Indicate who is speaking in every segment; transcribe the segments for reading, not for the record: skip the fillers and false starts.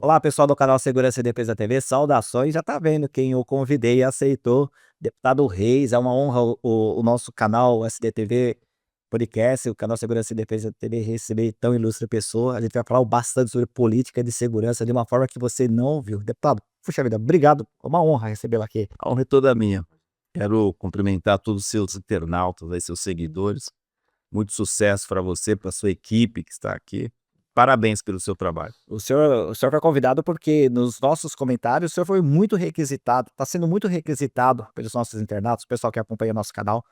Speaker 1: Olá, pessoal do canal Segurança e Defesa TV, saudações. Já tá vendo quem eu convidei e aceitou, deputado Reis. É uma honra o nosso canal SDTV Podcast, o canal Segurança e Defesa TV, receber tão ilustre pessoa. A gente vai falar bastante sobre política de segurança de uma forma que você não viu. Deputado, puxa vida, obrigado. É uma honra recebê-lo aqui.
Speaker 2: A honra é toda minha. Quero cumprimentar todos os seus internautas, aí, seus seguidores. Muito sucesso para você, para sua equipe que está aqui. Parabéns pelo seu trabalho.
Speaker 1: O senhor foi convidado porque nos nossos comentários o senhor foi muito requisitado, está sendo muito requisitado pelos nossos internautas, o pessoal que acompanha nosso canal,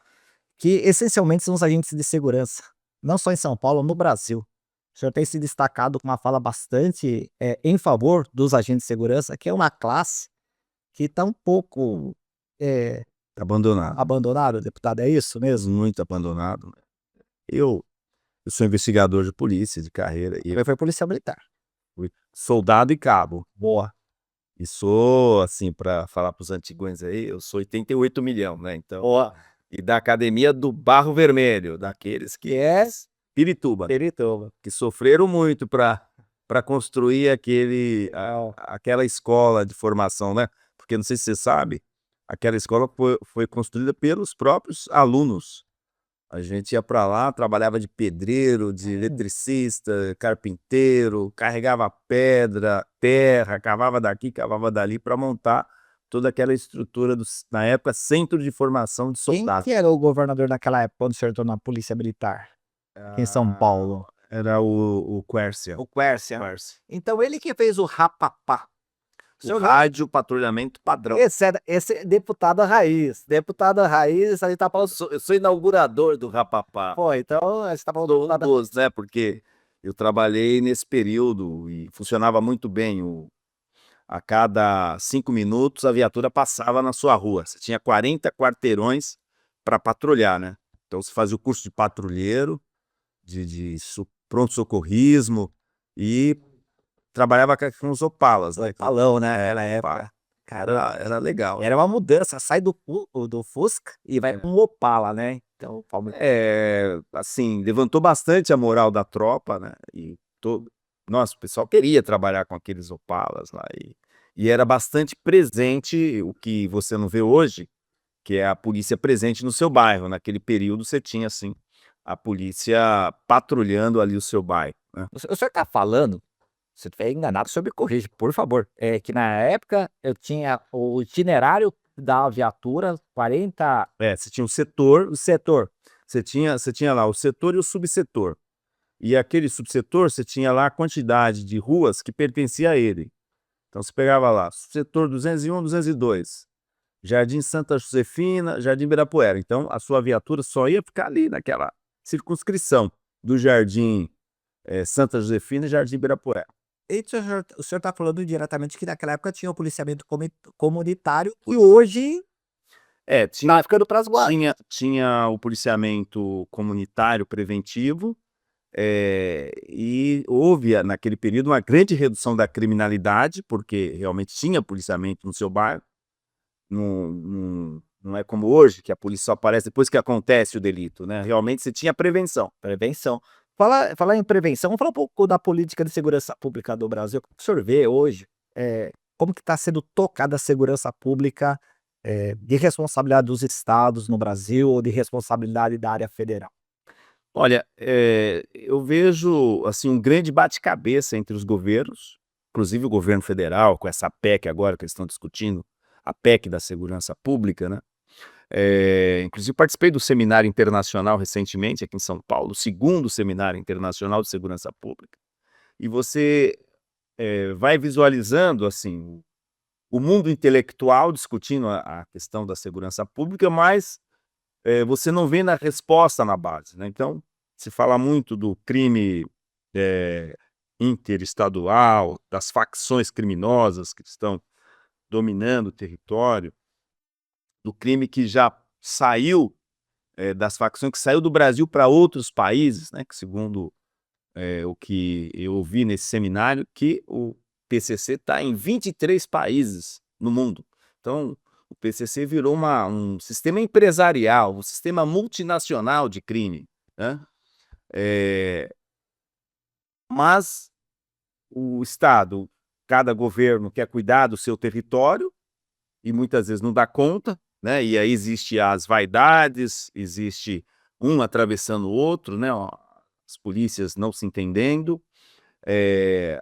Speaker 1: que essencialmente são os agentes de segurança, não só em São Paulo, no Brasil. O senhor tem se destacado com uma fala bastante, em favor dos agentes de segurança, que é uma classe que está um pouco, eh,
Speaker 2: Abandonado,
Speaker 1: abandonada, deputado, é isso mesmo?
Speaker 2: muito abandonado. Eu, eu sou investigador de polícia de carreira e eu
Speaker 1: Foi policial militar.
Speaker 2: fui soldado e cabo.
Speaker 1: Boa.
Speaker 2: E sou, assim, para falar para os antigões aí, eu sou 88 milhão, né? Então,
Speaker 1: Boa.
Speaker 2: e da academia do Barro Vermelho, daqueles
Speaker 1: Que é
Speaker 2: Pirituba,
Speaker 1: Pirituba.
Speaker 2: que sofreram muito para construir aquela escola de formação, né, porque não sei se você sabe, aquela escola foi construída pelos próprios alunos. A gente ia para lá, trabalhava de pedreiro, de eletricista, carpinteiro, carregava pedra, terra, cavava daqui, cavava dali para montar toda aquela estrutura na época, Centro de Formação de
Speaker 1: Quem
Speaker 2: Soldados.
Speaker 1: que era o governador naquela época, quando o senhor entrou na polícia militar, aqui em São
Speaker 2: Ah,
Speaker 1: Paulo?
Speaker 2: era o Quércia.
Speaker 1: O Quércia.
Speaker 2: Quércia.
Speaker 1: Então ele que fez o Rapapá. O
Speaker 2: O
Speaker 1: senhor já
Speaker 2: rádio patrulhamento padrão.
Speaker 1: esse é deputado raiz, a gente tá falando
Speaker 2: Eu sou inaugurador do Rapapá.
Speaker 1: pô, então você tá falando do
Speaker 2: Sou um
Speaker 1: deputado
Speaker 2: dos, né, porque eu trabalhei nesse período e funcionava muito bem. A cada 5 minutos a viatura passava na sua rua. Você tinha 40 quarteirões para patrulhar, né. Então você fazia o curso de patrulheiro, de pronto-socorrismo e trabalhava com os Opalas, né.
Speaker 1: Opalão, né,
Speaker 2: É,
Speaker 1: naquela
Speaker 2: Opala.
Speaker 1: época. Caramba,
Speaker 2: Era legal.
Speaker 1: era uma mudança, sai do Fusca e vai
Speaker 2: É.
Speaker 1: para um Opala, né, então
Speaker 2: Assim, levantou bastante a moral da tropa, né, e todo nossa, o pessoal queria trabalhar com aqueles Opalas lá e era bastante presente, o que você não vê hoje, que é a polícia presente no seu bairro. Naquele período você tinha, assim, a polícia patrulhando ali o seu bairro, né.
Speaker 1: o senhor tá falando, se eu estiver enganado, o senhor me corrige, por favor, é que na época eu tinha o itinerário da viatura, 40
Speaker 2: É, você tinha um setor,
Speaker 1: o setor.
Speaker 2: você tinha lá o setor e o subsetor. E aquele subsetor, você tinha lá a quantidade de ruas que pertencia a ele. Então você pegava lá, setor 201, 202, Jardim Santa Josefina, Jardim Ibirapuera. Então a sua viatura só ia ficar ali naquela circunscrição do Jardim, Santa Josefina e Jardim Ibirapuera.
Speaker 1: E o senhor está falando diretamente que naquela época tinha o policiamento comunitário e hoje
Speaker 2: É,
Speaker 1: tá ficando para as guardas.
Speaker 2: tinha o policiamento comunitário preventivo, e houve naquele período uma grande redução da criminalidade, porque realmente tinha policiamento no seu bairro. Não é como hoje, que a polícia só aparece depois que acontece o delito, né, realmente você tinha prevenção.
Speaker 1: Prevenção. Falar em prevenção, vamos falar um pouco da política de segurança pública do Brasil. Como o senhor vê hoje, como que está sendo tocada a segurança pública, de responsabilidade dos estados no Brasil ou de responsabilidade da área federal?
Speaker 2: Olha, eu vejo, assim, um grande bate-cabeça entre os governos, inclusive o governo federal, com essa PEC agora que eles estão discutindo, a PEC da segurança pública, né. Inclusive participei do seminário internacional recentemente aqui em São Paulo, o 2º seminário internacional de segurança pública, e você, vai visualizando, assim, o mundo intelectual discutindo a questão da segurança pública, mas você não vê na resposta na base, né. Então, se fala muito do crime, eh, interestadual, das facções criminosas que estão dominando o território, do crime que já saiu, das facções que saiu do Brasil para outros países, né, que segundo, o que eu ouvi nesse seminário, que o PCC está em 23 países no mundo. Então, o PCC virou um sistema empresarial, um sistema multinacional de crime, né. Eh, mas o Estado cada governo quer cuidar do seu território e muitas vezes não dá conta, né? E aí existe as vaidades, existe um atravessando o outro, né? Ó, as polícias não se entendendo,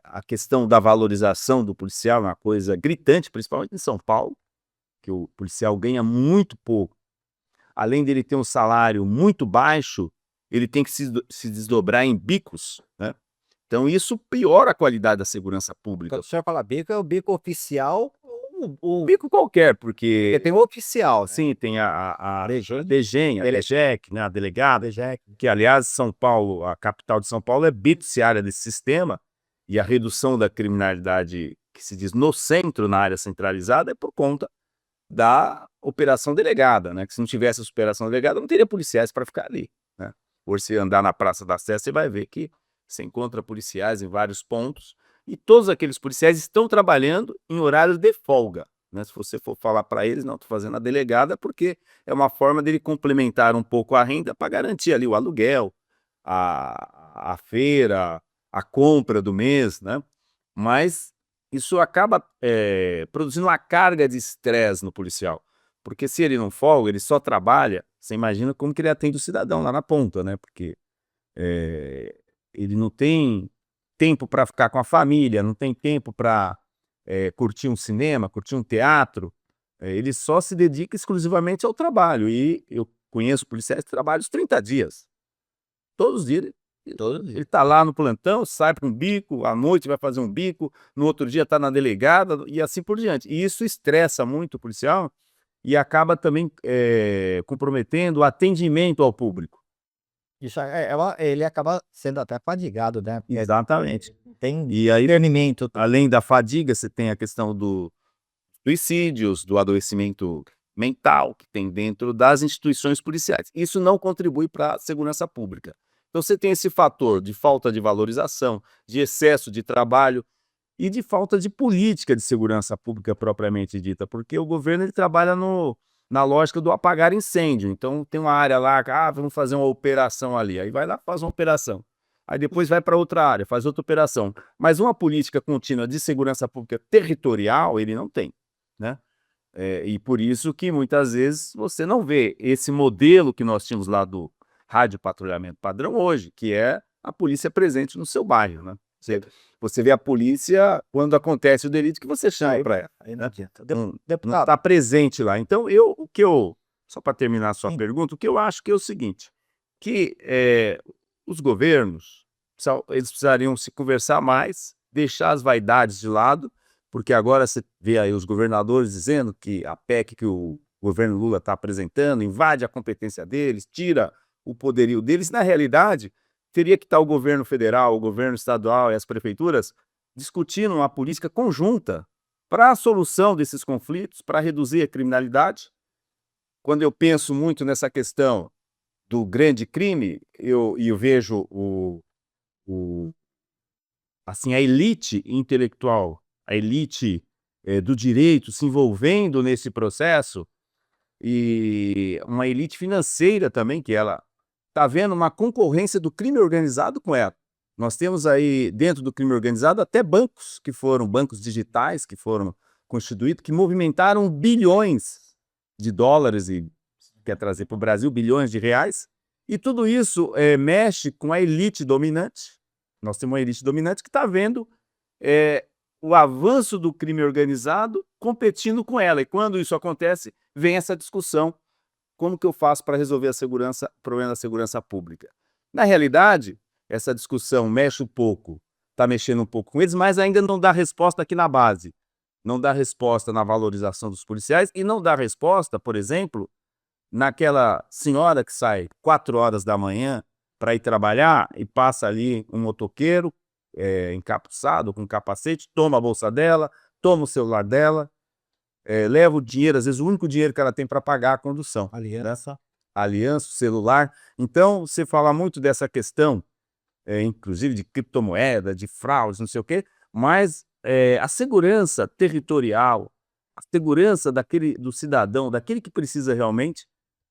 Speaker 2: a questão da valorização do policial é uma coisa gritante, principalmente em São Paulo, que o policial ganha muito pouco. Além dele ter um salário muito baixo, ele tem que se desdobrar em bicos, né? Então isso piora a qualidade da segurança pública.
Speaker 1: Quando o senhor fala bico, é o bico oficial ou
Speaker 2: Bico qualquer,
Speaker 1: porque
Speaker 2: porque
Speaker 1: tem o oficial, né?
Speaker 2: sim, tem a
Speaker 1: DG,
Speaker 2: DGEM, a DGEC, né, a delegada, que aliás São Paulo, a capital de São Paulo é beneficiária desse sistema, e a redução da criminalidade que se diz no centro, na área centralizada, é por conta da operação delegada, né, que se não tivesse essa operação delegada não teria policiais para ficar ali, né. Por você andar na Praça da Sé, você vai ver que você encontra policiais em vários pontos, e todos aqueles policiais estão trabalhando em horário de folga, né. Se você for falar para eles: "Não, estou fazendo a delegada", porque é uma forma dele complementar um pouco a renda para garantir ali o aluguel, a feira, a compra do mês, né. Mas isso acaba, produzindo uma carga de estresse no policial, porque se ele não folga, ele só trabalha, você imagina como que ele atende o cidadão lá na ponta, né, porque, eh, ele não tem tempo para ficar com a família, não tem tempo para curtir um cinema, curtir um teatro, ele só se dedica exclusivamente ao trabalho. E eu conheço policiais que trabalham os 30 dias, todos os dias ele está lá no plantão, sai para um bico, à noite vai fazer um bico, no outro dia está na delegada e assim por diante. E isso estressa muito o policial e acaba também, comprometendo o atendimento ao público.
Speaker 1: Isso ele acaba sendo até fadigado, né, porque
Speaker 2: Exatamente.
Speaker 1: tem
Speaker 2: E aí,
Speaker 1: discernimento.
Speaker 2: além da fadiga, você tem a questão do suicídios, do adoecimento mental que tem dentro das instituições policiais. Isso não contribui para a segurança pública. Então você tem esse fator de falta de valorização, de excesso de trabalho e de falta de política de segurança pública propriamente dita, porque o governo ele trabalha na lógica do apagar incêndio. Então tem uma área lá, vamos fazer uma operação ali, aí vai lá, faz uma operação. Aí depois vai para outra área, faz outra operação. Mas uma política contínua de segurança pública territorial ele não tem, né? E por isso que muitas vezes você não vê esse modelo que nós tínhamos lá do rádio patrulhamento padrão hoje, que é a polícia presente no seu bairro, né? Você vê a polícia quando acontece o delito que você chama para ela,
Speaker 1: Aí não
Speaker 2: né?
Speaker 1: adianta.
Speaker 2: Não
Speaker 1: Deputado,
Speaker 2: está presente lá. Então só para terminar a sua
Speaker 1: sim,
Speaker 2: pergunta, o que eu acho que é o seguinte, que, os governos, eles precisariam se conversar mais, deixar as vaidades de lado, porque agora você vê aí os governadores dizendo que a PEC que o governo Lula está apresentando invade a competência deles, tira o poderio deles. Na realidade, teria que estar o governo federal, o governo estadual e as prefeituras discutindo uma política conjunta para a solução desses conflitos, para reduzir a criminalidade. Quando eu penso muito nessa questão do grande crime, eu vejo o assim, a elite intelectual, a elite, do direito se envolvendo nesse processo, e uma elite financeira também, que ela está vendo uma concorrência do crime organizado com ela. Nós temos aí, dentro do crime organizado, até bancos que foram bancos digitais, que foram constituídos, que movimentaram bilhões de dólares e quer trazer para o Brasil bilhões de reais, e tudo isso mexe com a elite dominante. Nós temos uma elite dominante que está vendo o avanço do crime organizado competindo com ela, e quando isso acontece, vem essa discussão: como que eu faço para resolver o problema da segurança pública? Na realidade, essa discussão mexe um pouco, está mexendo um pouco com eles, mas ainda não dá resposta aqui na base. Não dá resposta na valorização dos policiais e não dá resposta, por exemplo, naquela senhora que sai 4 horas da manhã para ir trabalhar e passa ali um motoqueiro, encapuçado, com capacete, toma a bolsa dela, toma o celular dela, leva o dinheiro, às vezes o único dinheiro que ela tem para pagar a condução, né?
Speaker 1: aliança.
Speaker 2: Aliança, o celular. Então, você fala muito dessa questão, inclusive de criptomoeda, de fraudes, não sei o quê, mas a segurança territorial, a segurança do cidadão, daquele que precisa realmente,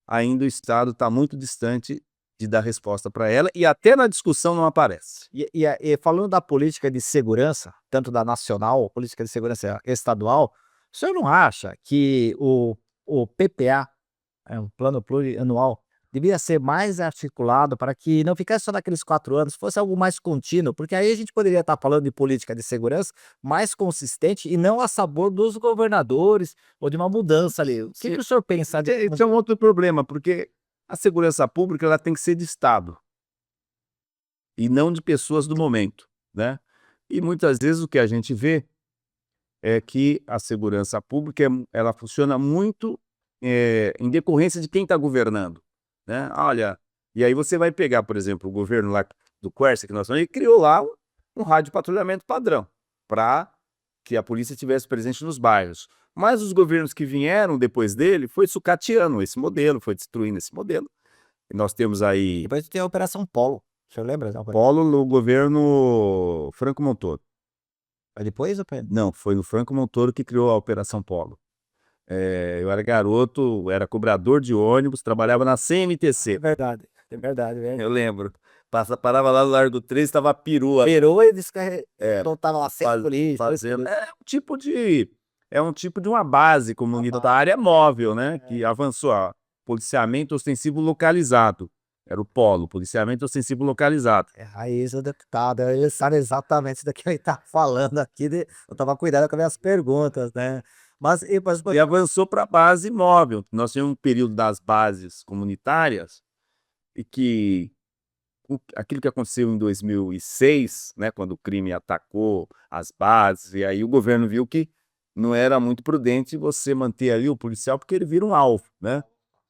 Speaker 2: ainda o Estado está muito distante de dar resposta para ela, e até na discussão não aparece.
Speaker 1: E falando da política de segurança, tanto da nacional, política de segurança estadual, o senhor não acha que o PPA, um plano plurianual, devia ser mais articulado para que não ficasse só naqueles 4 anos, fosse algo mais contínuo, porque aí a gente poderia estar falando de política de segurança mais consistente e não a sabor dos governadores ou de uma mudança ali. O que
Speaker 2: Sim.
Speaker 1: que o senhor pensa de
Speaker 2: Esse é um outro problema, porque a segurança pública ela tem que ser de Estado e não de pessoas do momento, né? E muitas vezes o que a gente vê é que a segurança pública ela funciona muito em decorrência de quem está governando, né? Olha, e aí você vai pegar, por exemplo, o governo lá do Quércia, que nós falamos, ele criou lá um rádio de patrulhamento padrão para que a polícia estivesse presente nos bairros. Mas os governos que vieram depois dele foi sucateando esse modelo, foi destruindo esse modelo. E nós temos aí
Speaker 1: Depois tem a Operação Polo. O senhor lembra? Não,
Speaker 2: Polo no governo Franco Montoro.
Speaker 1: foi depois ou
Speaker 2: Não, foi no Franco Montoro que criou a Operação Polo. Eu era garoto, era cobrador de ônibus, trabalhava na
Speaker 1: É
Speaker 2: CMTC.
Speaker 1: verdade, é verdade,
Speaker 2: Eu lembro. Parava lá no Largo 3, estava a perua.
Speaker 1: perou e descarre
Speaker 2: É,
Speaker 1: soltava lá 100
Speaker 2: faz-
Speaker 1: polícia, 2
Speaker 2: fazendo.
Speaker 1: polícia.
Speaker 2: É um tipo de uma base comunitária móvel, né? Que
Speaker 1: É.
Speaker 2: avançou. Policiamento ostensivo localizado. Era o polo, policiamento ostensivo localizado.
Speaker 1: É raiz do deputado, ele sabe exatamente isso daqui que ele tá falando aqui eu estava cuidando com as minhas perguntas, né. Mas
Speaker 2: E avançou para a base móvel. Nós tínhamos um período das bases comunitárias e que aquilo que aconteceu em 2006, né, quando o crime atacou as bases, e aí o governo viu que não era muito prudente você manter ali o policial, porque ele vira um alvo, né?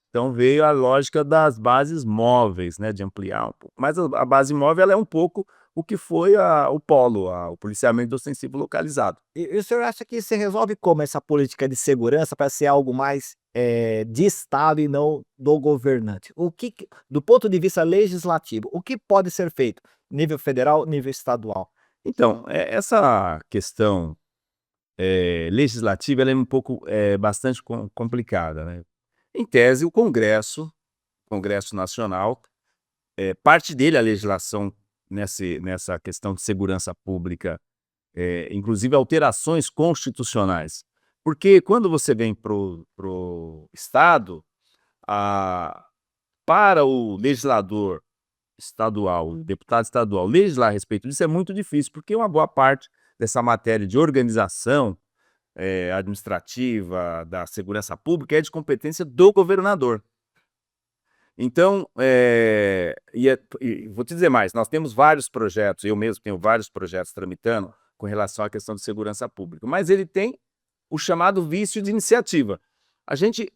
Speaker 2: Então veio a lógica das bases móveis, né, de ampliar um pouco. Mas a base móvel ela é um pouco o que foi o polo, o policiamento ostensivo localizado.
Speaker 1: e o senhor acha que se resolve como essa política de segurança para ser algo mais, de Estado e não do governante? O que do ponto de vista legislativo, o que pode ser feito? Nível federal, nível estadual?
Speaker 2: Então, essa questão legislativa ela é um pouco, bastante complicada, né? Em tese, o Congresso Nacional, parte dele a legislação nessa questão de segurança pública, inclusive alterações constitucionais. Porque quando você vem pro Estado, a para o legislador estadual, o deputado estadual, legislar a respeito disso é muito difícil, porque uma boa parte dessa matéria de organização, administrativa, da segurança pública é de competência do governador. Então, e vou te dizer mais, nós temos vários projetos, eu mesmo tenho vários projetos tramitando com relação à questão de segurança pública, mas ele tem o chamado vício de iniciativa. A gente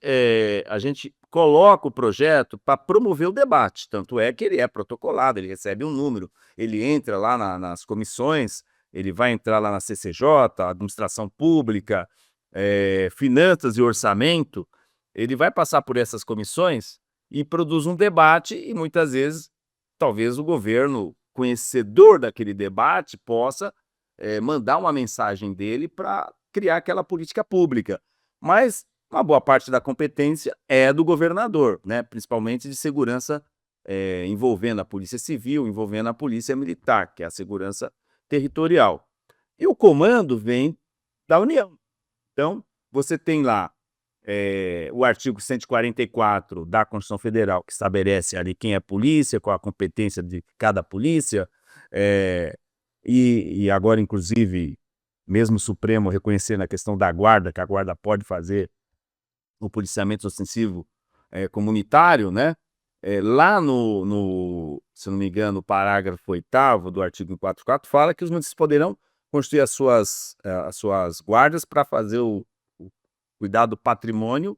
Speaker 2: coloca o projeto para promover o debate, tanto é que ele é protocolado, ele recebe um número, ele entra lá nas comissões, ele vai entrar lá na CCJ, Administração Pública, Finanças e Orçamento, ele vai passar por essas comissões e produz um debate e muitas vezes, talvez o governo, conhecedor daquele debate, possa mandar uma mensagem dele para criar aquela política pública. Mas uma boa parte da competência é do governador, né? Principalmente de segurança envolvendo a Polícia Civil, envolvendo a Polícia Militar, que é a segurança territorial. E o comando vem da União. Então, você tem lá o artigo 144 da Constituição Federal, que estabelece ali quem é polícia, qual a competência de cada polícia, e agora, inclusive, mesmo o Supremo reconhecendo a questão da guarda, que a guarda pode fazer o policiamento ostensivo comunitário, né? Lá se não me engano, o parágrafo 8º do artigo 144 fala que os municípios poderão construir as suas guardas para fazer o cuidar do patrimônio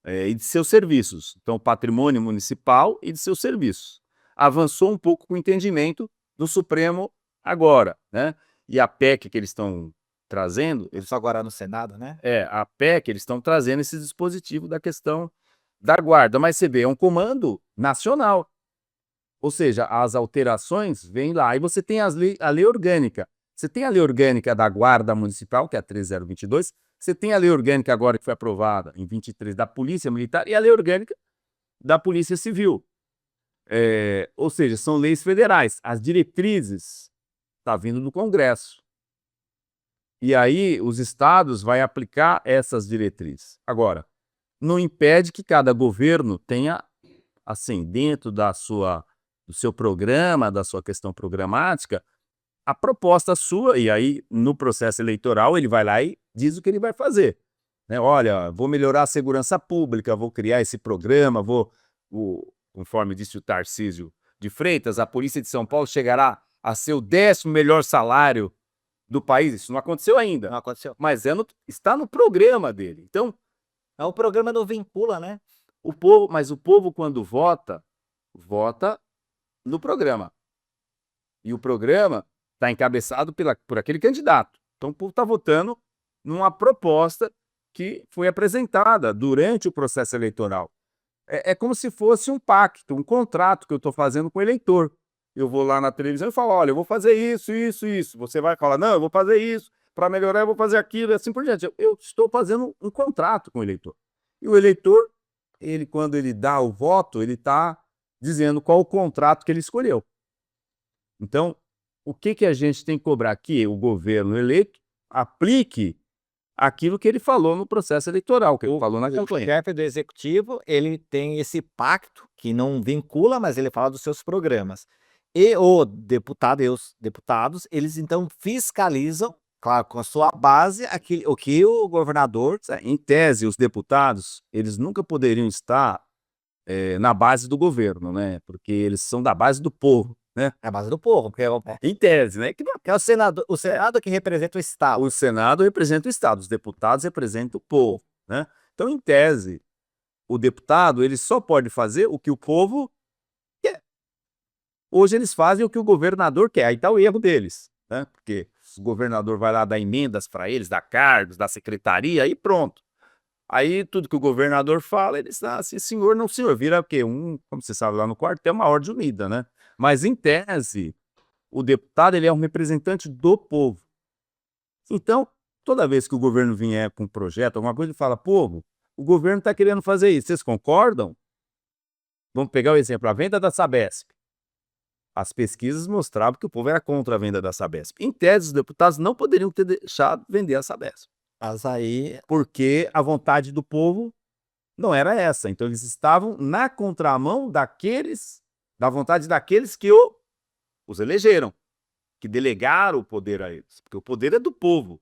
Speaker 2: e de seus serviços. Então, patrimônio municipal e de seus serviços. Avançou um pouco com o entendimento do Supremo agora, né? E a PEC que eles estão trazendo,
Speaker 1: Isso agora no Senado, né?
Speaker 2: a PEC, eles estão trazendo esse dispositivo da questão da guarda, mas você vê, é um comando nacional. Ou seja, as alterações vêm lá, e você tem a lei orgânica. Você tem a lei orgânica da Guarda Municipal, que é a 3022, você tem a lei orgânica agora que foi aprovada em 23 da Polícia Militar e a lei orgânica da Polícia Civil. Ou seja, são leis federais. As diretrizes tá vindo do Congresso. E aí os estados vai aplicar essas diretrizes. Agora, não impede que cada governo tenha, assim, dentro do seu programa, da sua questão programática, a proposta sua, e aí no processo eleitoral ele vai lá e diz o que ele vai fazer. Né? Olha, vou melhorar a segurança pública, vou criar esse programa, conforme disse o Tarcísio de Freitas, a Polícia de São Paulo chegará a ser o 10º melhor salário do país. Isso não aconteceu ainda.
Speaker 1: Não aconteceu.
Speaker 2: Mas está no programa dele. Então,
Speaker 1: O programa não vincula, né?
Speaker 2: o povo quando vota, vota no programa. E o programa está encabeçado por aquele candidato. Então o povo está votando numa proposta que foi apresentada durante o processo eleitoral. É como se fosse um pacto, um contrato que eu estou fazendo com o eleitor. Eu vou lá na televisão e falo, olha, eu vou fazer isso, isso, isso. Você vai falar, não, eu vou fazer isso, para melhorar eu vou fazer aquilo, e assim por diante. Eu estou fazendo um contrato com o eleitor. E o eleitor, quando ele dá o voto, ele está dizendo qual o contrato que ele escolheu. Então, o que a gente tem que cobrar aqui? O governo eleito aplique aquilo que ele falou no processo eleitoral, que ele falou na
Speaker 1: O
Speaker 2: campanha.
Speaker 1: chefe do executivo, ele tem esse pacto que não vincula, mas ele fala dos seus programas. E o deputado e os deputados, eles então fiscalizam, claro, com a sua base, o que o governador...
Speaker 2: Em tese, os deputados, eles nunca poderiam estar na base do governo, né? Porque eles são da base do povo, né?
Speaker 1: É a base do povo, porque
Speaker 2: Em tese, né?
Speaker 1: que é o Senado que representa o Estado.
Speaker 2: O Senado representa o Estado, os deputados representam o povo, né? Então, em tese, o deputado ele só pode fazer o que o povo quer. Hoje eles fazem o que o governador quer, aí está o erro deles, né? Porque o governador vai lá dar emendas para eles, dar cargos, dar secretaria e pronto. Aí tudo que o governador fala, eles assim, senhor, não senhor, vira o quê? Como você sabe lá no quartel, uma ordem unida, né? Mas em tese, o deputado ele é um representante do povo. Então, toda vez que o governo vier com um projeto, alguma coisa, ele fala, povo, o governo está querendo fazer isso, vocês concordam? Vamos pegar o exemplo, a venda da Sabesp. As pesquisas mostravam que o povo era contra a venda da Sabesp. Em tese, os deputados não poderiam ter deixado vender a Sabesp.
Speaker 1: Mas aí,
Speaker 2: Porque a vontade do povo não era essa. Então, eles estavam na contramão da vontade daqueles que os elegeram, que delegaram o poder a eles. Porque o poder é do povo.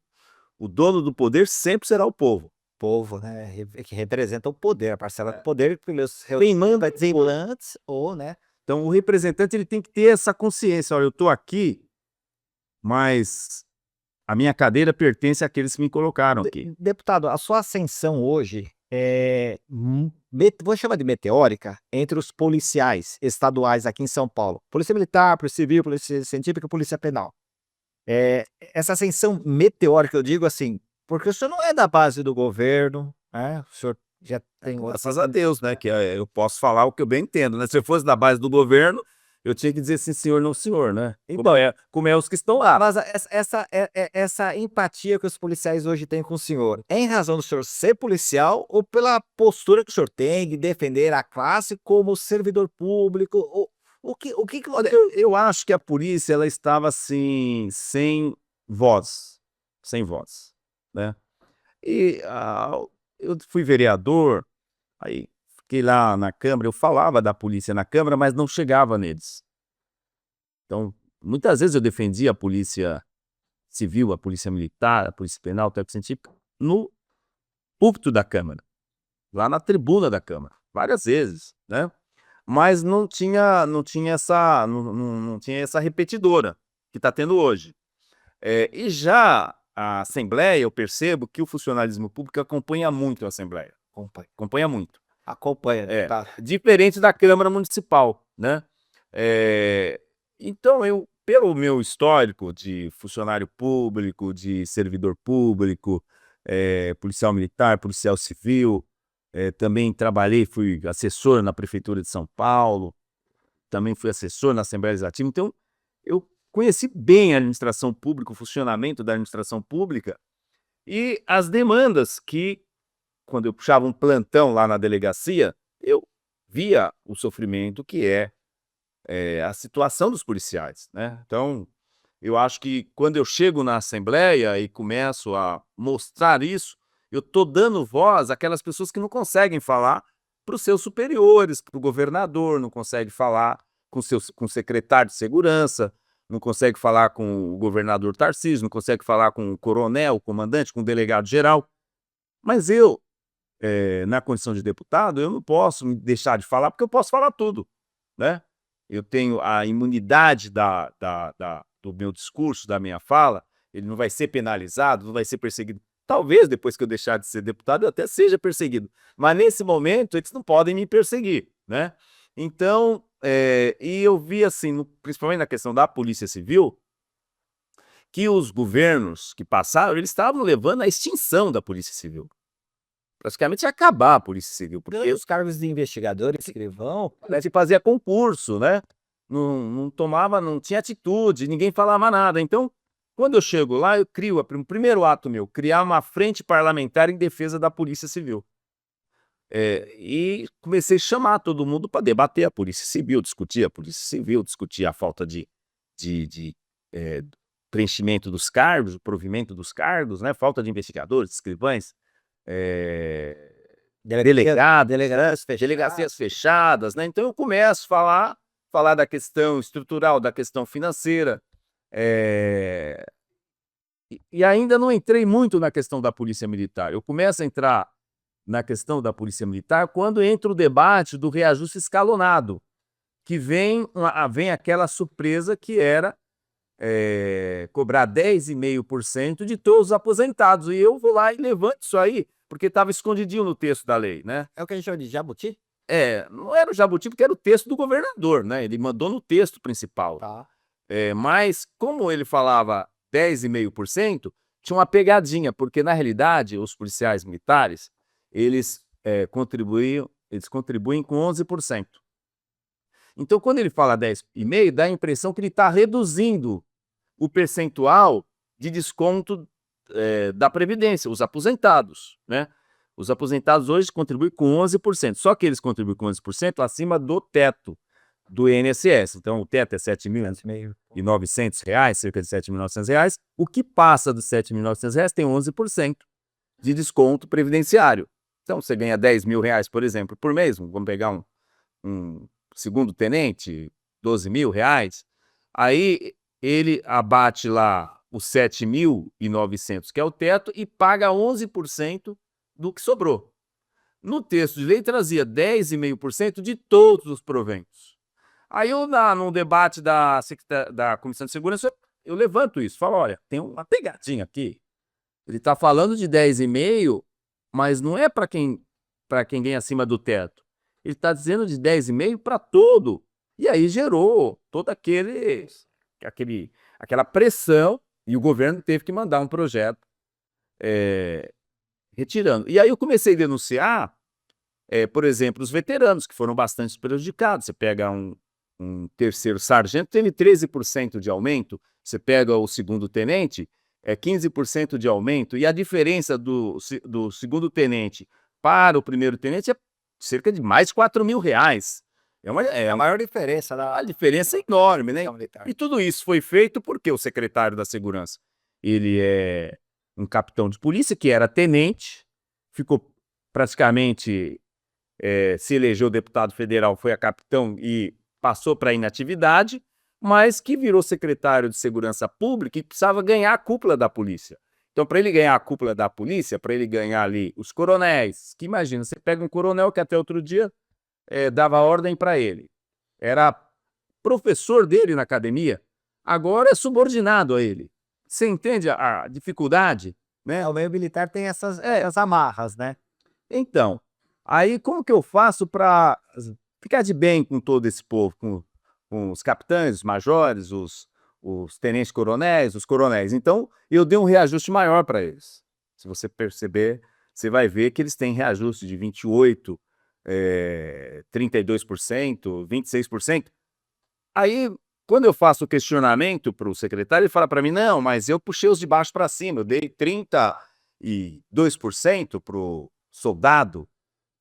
Speaker 2: O dono do poder sempre será o povo.
Speaker 1: povo, né, que representa o poder, a parcela do poder que os representantes ou, né?
Speaker 2: Então, o representante ele tem que ter essa consciência. Olha, eu estou aqui, mas a minha cadeira pertence àqueles que me colocaram aqui.
Speaker 1: Deputado, a sua ascensão hoje vou chamar de meteórica, entre os policiais estaduais aqui em São Paulo. Polícia Militar, Polícia Civil, Polícia Científica e Polícia Penal. Essa ascensão meteórica, eu digo assim, porque o senhor não é da base do governo, né? O senhor já tem
Speaker 2: Graças a Deus, né? Que eu posso falar o que eu bem entendo, né? Se eu fosse da base do governo, eu tinha que dizer sim, senhor, não, senhor, né?
Speaker 1: Então,
Speaker 2: como é os que estão lá.
Speaker 1: Mas essa empatia que os policiais hoje têm com o senhor, é em razão do senhor ser policial ou pela postura que o senhor tem de defender a classe como servidor público? O que
Speaker 2: Olha, eu acho que a polícia ela estava assim, sem voz, né? E eu fui vereador, aí fiquei lá na Câmara, eu falava da polícia na Câmara, mas não chegava neles. Então, muitas vezes eu defendia a polícia civil, a polícia militar, a polícia penal, o técnico científico, no púlpito da Câmara, lá na tribuna da Câmara, várias vezes, né? Mas não tinha essa repetidora que está tendo hoje. E já a Assembleia, eu percebo que o funcionalismo público acompanha muito a Assembleia. Acompanha muito.
Speaker 1: acompanha, tá?
Speaker 2: Diferente da Câmara Municipal, né? Então, pelo meu histórico de funcionário público, de servidor público, policial militar, policial civil, também trabalhei, fui assessor na Prefeitura de São Paulo, também fui assessor na Assembleia Legislativa, então eu conheci bem a administração pública, o funcionamento da administração pública e as demandas que, quando eu puxava um plantão lá na delegacia, eu via o sofrimento que é a situação dos policiais, né. Então, eu acho que quando eu chego na Assembleia e começo a mostrar isso, eu estou dando voz àquelas pessoas que não conseguem falar para os seus superiores, para o governador, não consegue falar com o secretário de segurança, não consegue falar com o governador Tarcísio, não consegue falar com o coronel, o comandante, com o delegado geral. Mas eu, na condição de deputado, eu não posso me deixar de falar, porque eu posso falar tudo, né. Eu tenho a imunidade do meu discurso, da minha fala, ele não vai ser penalizado, não vai ser perseguido. Talvez depois que eu deixar de ser deputado eu até seja perseguido, mas nesse momento eles não podem me perseguir, né. Então, e eu vi assim, principalmente na questão da Polícia Civil, que os governos que passaram, eles estavam levando à extinção da Polícia Civil. Praticamente ia acabar a Polícia Civil, porque
Speaker 1: Os cargos de investigador, escrivão,
Speaker 2: se fazia concurso, né, não tinha atitude, ninguém falava nada. Então, quando eu chego lá, eu crio o primeiro ato meu, criar uma frente parlamentar em defesa da Polícia Civil. E comecei a chamar todo mundo para debater a Polícia Civil, discutir a Polícia Civil, discutir a falta de eh, preenchimento dos cargos, o provimento dos cargos, né, falta de investigadores, escrivães, eh delegados, delegacias fechadas, né, então eu começo a falar da questão estrutural, da questão financeira, e ainda não entrei muito na questão da polícia militar. Eu começo a entrar na questão da polícia militar quando entra o debate do reajuste escalonado, que vem aquela surpresa que era, cobrar 10,5% de todos os aposentados, e eu vou lá e levanto isso aí, porque estava escondidinho no texto da lei, né.
Speaker 1: é o que a gente chama de jabuti?
Speaker 2: Não era o jabuti, porque era o texto do governador, né, ele mandou no texto principal.
Speaker 1: Tá.
Speaker 2: Mas como ele falava 10,5%, tinha uma pegadinha, porque na realidade os policiais militares, eles contribuem com 11%. Então quando ele fala 10,5, dá a impressão que ele está reduzindo o percentual de desconto, da previdência, os aposentados, né. Os aposentados hoje contribuem com 11%, só que eles contribuem com 11% acima do teto do INSS. Então o teto é R$ 7.900, cerca de R$ 7.900. O que passa dos R$ 7.900 tem 11% de desconto previdenciário. Então você ganha R$ 10.000, por exemplo, por mês, vamos pegar um segundo tenente, R$ 12.000, aí ele abate lá os 7.900, que é o teto, e paga 11% do que sobrou. No texto de lei trazia 10,5% de todos os proventos. Aí eu, num debate da Comissão de Segurança, eu levanto isso, falo, olha, tem uma pegadinha aqui. Ele está falando de 10,5, mas não é para quem ganha acima do teto. Ele está dizendo de 10,5 para todo. E aí gerou toda aquela pressão, e o governo teve que mandar um projeto retirando. E aí eu comecei a denunciar, por exemplo, os veteranos, que foram bastante prejudicados. Você pega um terceiro sargento, teve 13% de aumento, você pega o segundo tenente, 15% de aumento, e a diferença do segundo tenente para o primeiro tenente é cerca de mais R$ 4.000.
Speaker 1: A maior diferença
Speaker 2: A diferença é enorme, né?
Speaker 1: militar.
Speaker 2: E tudo isso foi feito porque o secretário da Segurança, ele é um capitão de polícia que era tenente, ficou praticamente, se elegeu deputado federal, foi a capitão e passou para inatividade, mas que virou secretário de Segurança Pública e precisava ganhar a cúpula da polícia. Então, para ele ganhar a cúpula da polícia, para ele ganhar ali os coronéis, que imagina, você pega um coronel que até outro dia dava ordem para ele, era professor dele na academia, agora é subordinado a ele. Você entende a dificuldade, né?
Speaker 1: O meio militar tem essas amarras, né?
Speaker 2: Então, aí como que eu faço para ficar de bem com todo esse povo, com os capitães, os majores, os tenentes-coronéis, os coronéis? Então, eu dei um reajuste maior para eles. Se você perceber, você vai ver que eles têm reajuste de 28%, 32%, 26%. Aí, quando eu faço o questionamento para o secretário, ele fala para mim, não, mas eu puxei os de baixo para cima, eu dei 32% para o soldado. Eu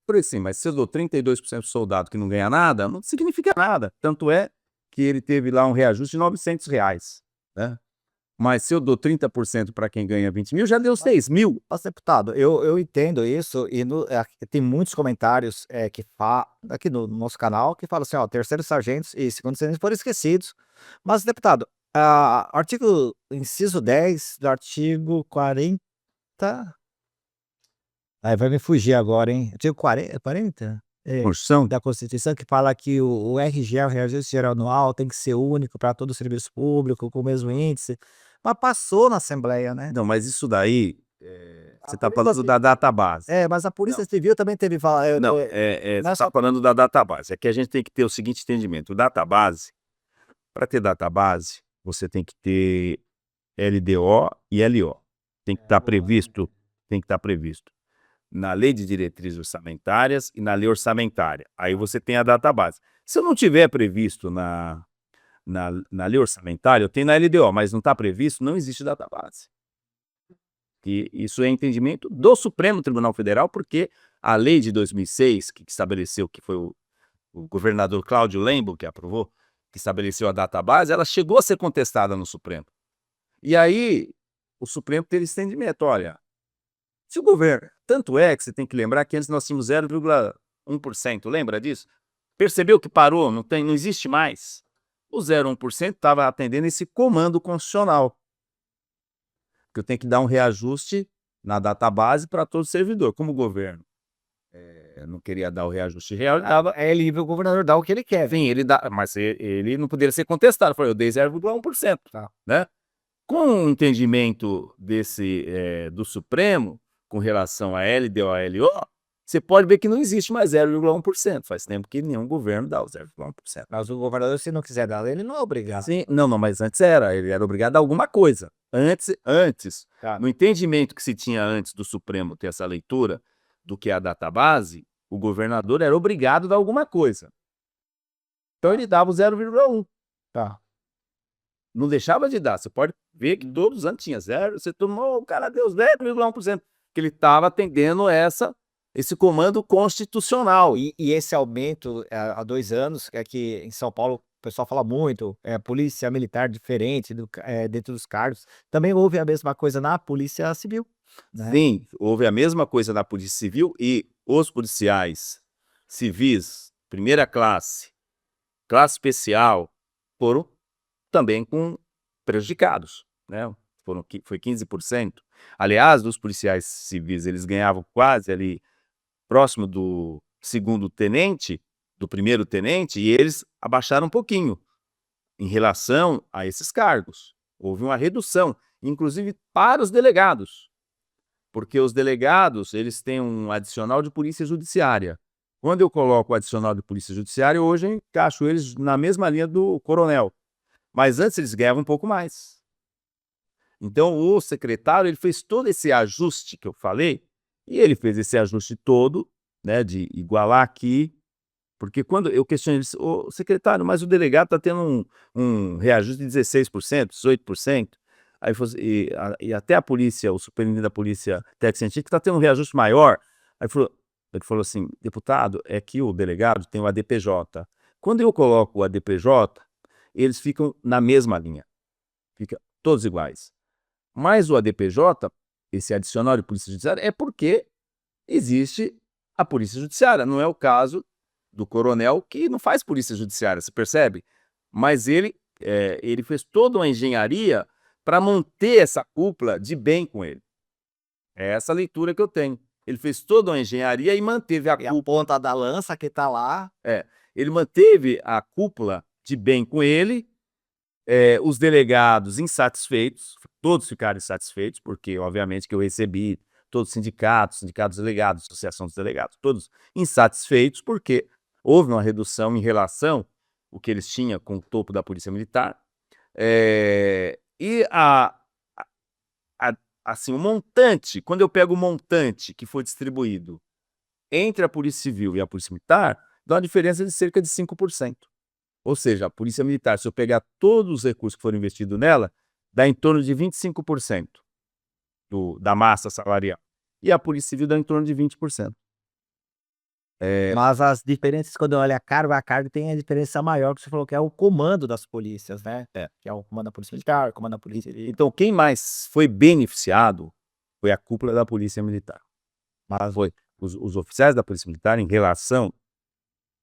Speaker 2: falei assim, mas se eu dou 32% para o soldado que não ganha nada, não significa nada. Tanto é que ele teve lá um reajuste de R$ 900, né? Mas se eu dou 30% para quem ganha 20 mil, já deu 6 mil.
Speaker 1: Mas, deputado, eu entendo isso e tem muitos comentários que aqui no nosso canal que falam assim, ó, terceiros sargentos e segundos tenentes foram esquecidos. Mas, deputado, artigo inciso 10 do artigo 40. Aí vai me fugir agora, hein? Artigo 40? É,
Speaker 2: Constituição?
Speaker 1: da Constituição, que fala que o RGE, o Reajuste Geral Anual, tem que ser único para todo o serviço público, com o mesmo índice. Mas passou na Assembleia, né?
Speaker 2: Não, mas isso daí,
Speaker 1: A
Speaker 2: você está
Speaker 1: Polícia
Speaker 2: falando da database.
Speaker 1: Mas a Polícia
Speaker 2: Não,
Speaker 1: Civil também teve
Speaker 2: não,
Speaker 1: não
Speaker 2: você
Speaker 1: é
Speaker 2: está
Speaker 1: só
Speaker 2: falando da database. É que a gente tem que ter o seguinte entendimento: o database, para ter database, você tem que ter LDO e LO. Tem que estar previsto, tem que estar previsto na Lei de Diretrizes Orçamentárias e na Lei Orçamentária. Aí você tem a database. Se eu não tiver previsto na Lei Orçamentária, eu tenho na LDO, mas não está previsto, não existe database. E isso é entendimento do Supremo Tribunal Federal, porque a lei de 2006, que estabeleceu, que foi o governador Cláudio Lembo que aprovou, que estabeleceu a database, ela chegou a ser contestada no Supremo. E aí o Supremo teve esse entendimento, olha, se o governo, tanto é que você tem que lembrar que antes nós tínhamos 0,1%, lembra disso? Percebeu que parou, não existe mais. O 0,1% estava atendendo esse comando constitucional, que eu tenho que dar um reajuste na database para todo servidor. Como o governo não queria dar o reajuste real, ele dava.
Speaker 1: é livre o governador dar o que ele quer.
Speaker 2: Enfim, ele dá, mas ele não poderia ser contestado. Falei, eu dei 0,1%.
Speaker 1: Tá.
Speaker 2: Né? Com o entendimento do Supremo com relação a LDO e LO, você pode ver que não existe mais 0,1%. Faz tempo que nenhum governo dá o 0,1%.
Speaker 1: Mas o governador, se não quiser dar, ele não é obrigado.
Speaker 2: Sim, não, mas antes ele era obrigado a alguma coisa. Antes,
Speaker 1: Tá.
Speaker 2: no entendimento que se tinha antes do Supremo ter essa leitura do que é a database, o governador era obrigado a dar alguma coisa. Então ele dava o 0,1.
Speaker 1: Tá.
Speaker 2: Não deixava de dar. Você pode ver que todos os anos tinha 0, você tomou, o cara deu 0,1%, que ele estava atendendo esse comando constitucional.
Speaker 1: E esse aumento há 2 anos, que em São Paulo o pessoal fala muito, polícia militar diferente dentro dos cargos, também houve a mesma coisa na Polícia Civil, né?
Speaker 2: Sim, houve a mesma coisa na Polícia Civil e os policiais civis, primeira classe, classe especial, foram também prejudicados, né? Foi 15%. Aliás, dos policiais civis, eles ganhavam quase ali próximo do segundo tenente, do primeiro tenente, e eles abaixaram um pouquinho em relação a esses cargos. Houve uma redução, inclusive para os delegados, porque os delegados, eles têm um adicional de polícia judiciária. Quando eu coloco o adicional de polícia judiciária, hoje eu encaixo eles na mesma linha do coronel. Mas antes eles ganhavam um pouco mais. Então o secretário, ele fez todo esse ajuste que eu falei, e ele fez esse ajuste todo, né, de igualar aqui, porque quando eu questionei ele, disse, ô secretário, mas o delegado está tendo um reajuste de 16%, 18%. Aí falou assim, e até a polícia, o superintendente da polícia técnico-científica está tendo um reajuste maior. Ele falou assim, deputado, é que o delegado tem o ADPJ. Quando eu coloco o ADPJ, eles ficam na mesma linha, ficam todos iguais. Mas o ADPJ, esse adicional de polícia judiciária, é porque existe a polícia judiciária, não é o caso do coronel que não faz polícia judiciária, você percebe? Mas ele fez toda uma engenharia para manter essa cúpula de bem com ele. É essa leitura que eu tenho. Ele fez toda uma engenharia e manteve a
Speaker 1: E a
Speaker 2: cúpula.
Speaker 1: ponta da lança que tá lá.
Speaker 2: Ele manteve a cúpula de bem com ele, os delegados insatisfeitos, todos ficaram insatisfeitos, porque obviamente que eu recebi todos os sindicatos delegados, associação dos delegados, todos insatisfeitos, porque houve uma redução em relação ao que eles tinham com o topo da Polícia Militar, e assim, o montante, quando eu pego o montante que foi distribuído entre a Polícia Civil e a Polícia Militar, dá uma diferença de cerca de 5%. Ou seja, a Polícia Militar, se eu pegar todos os recursos que foram investidos nela, dá em torno de 25% da massa salarial. E a Polícia Civil dá em torno de 20%.
Speaker 1: Mas as diferenças, quando olha a cargo tem a diferença maior que você falou, que é o comando das polícias, né?
Speaker 2: É.
Speaker 1: Que é o comando da polícia militar, o comando da polícia civil.
Speaker 2: Então quem mais foi beneficiado foi a cúpula da polícia militar.
Speaker 1: Mas
Speaker 2: Foi os oficiais da polícia militar em relação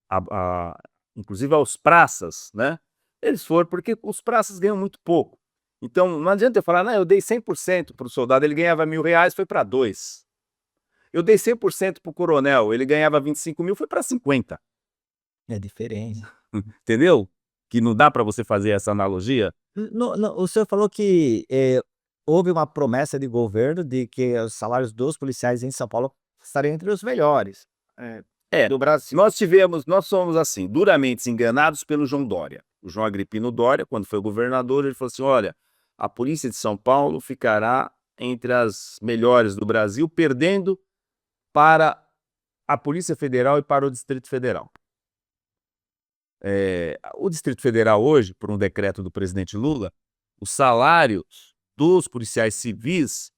Speaker 2: a inclusive aos praças, né, eles foram porque os praças ganham muito pouco. Então não adianta eu falar: "Não, eu dei 100% para o soldado, ele ganhava R$ 1.000, foi para 2. Eu dei 100% para o coronel, ele ganhava 25.000, foi para 50".
Speaker 1: é diferente.
Speaker 2: Entendeu? Que não dá para você fazer essa analogia?
Speaker 1: O senhor falou que, houve uma promessa de governo de que os salários dos policiais em São Paulo estariam entre os melhores,
Speaker 2: É,
Speaker 1: do Brasil.
Speaker 2: nós somos assim, duramente enganados pelo João Dória. O João Agripino Dória, quando foi governador, ele falou assim: "Olha, a polícia de São Paulo ficará entre as melhores do Brasil, perdendo para a Polícia Federal e para o Distrito Federal". O Distrito Federal hoje, por um decreto do presidente Lula, os salários dos policiais civis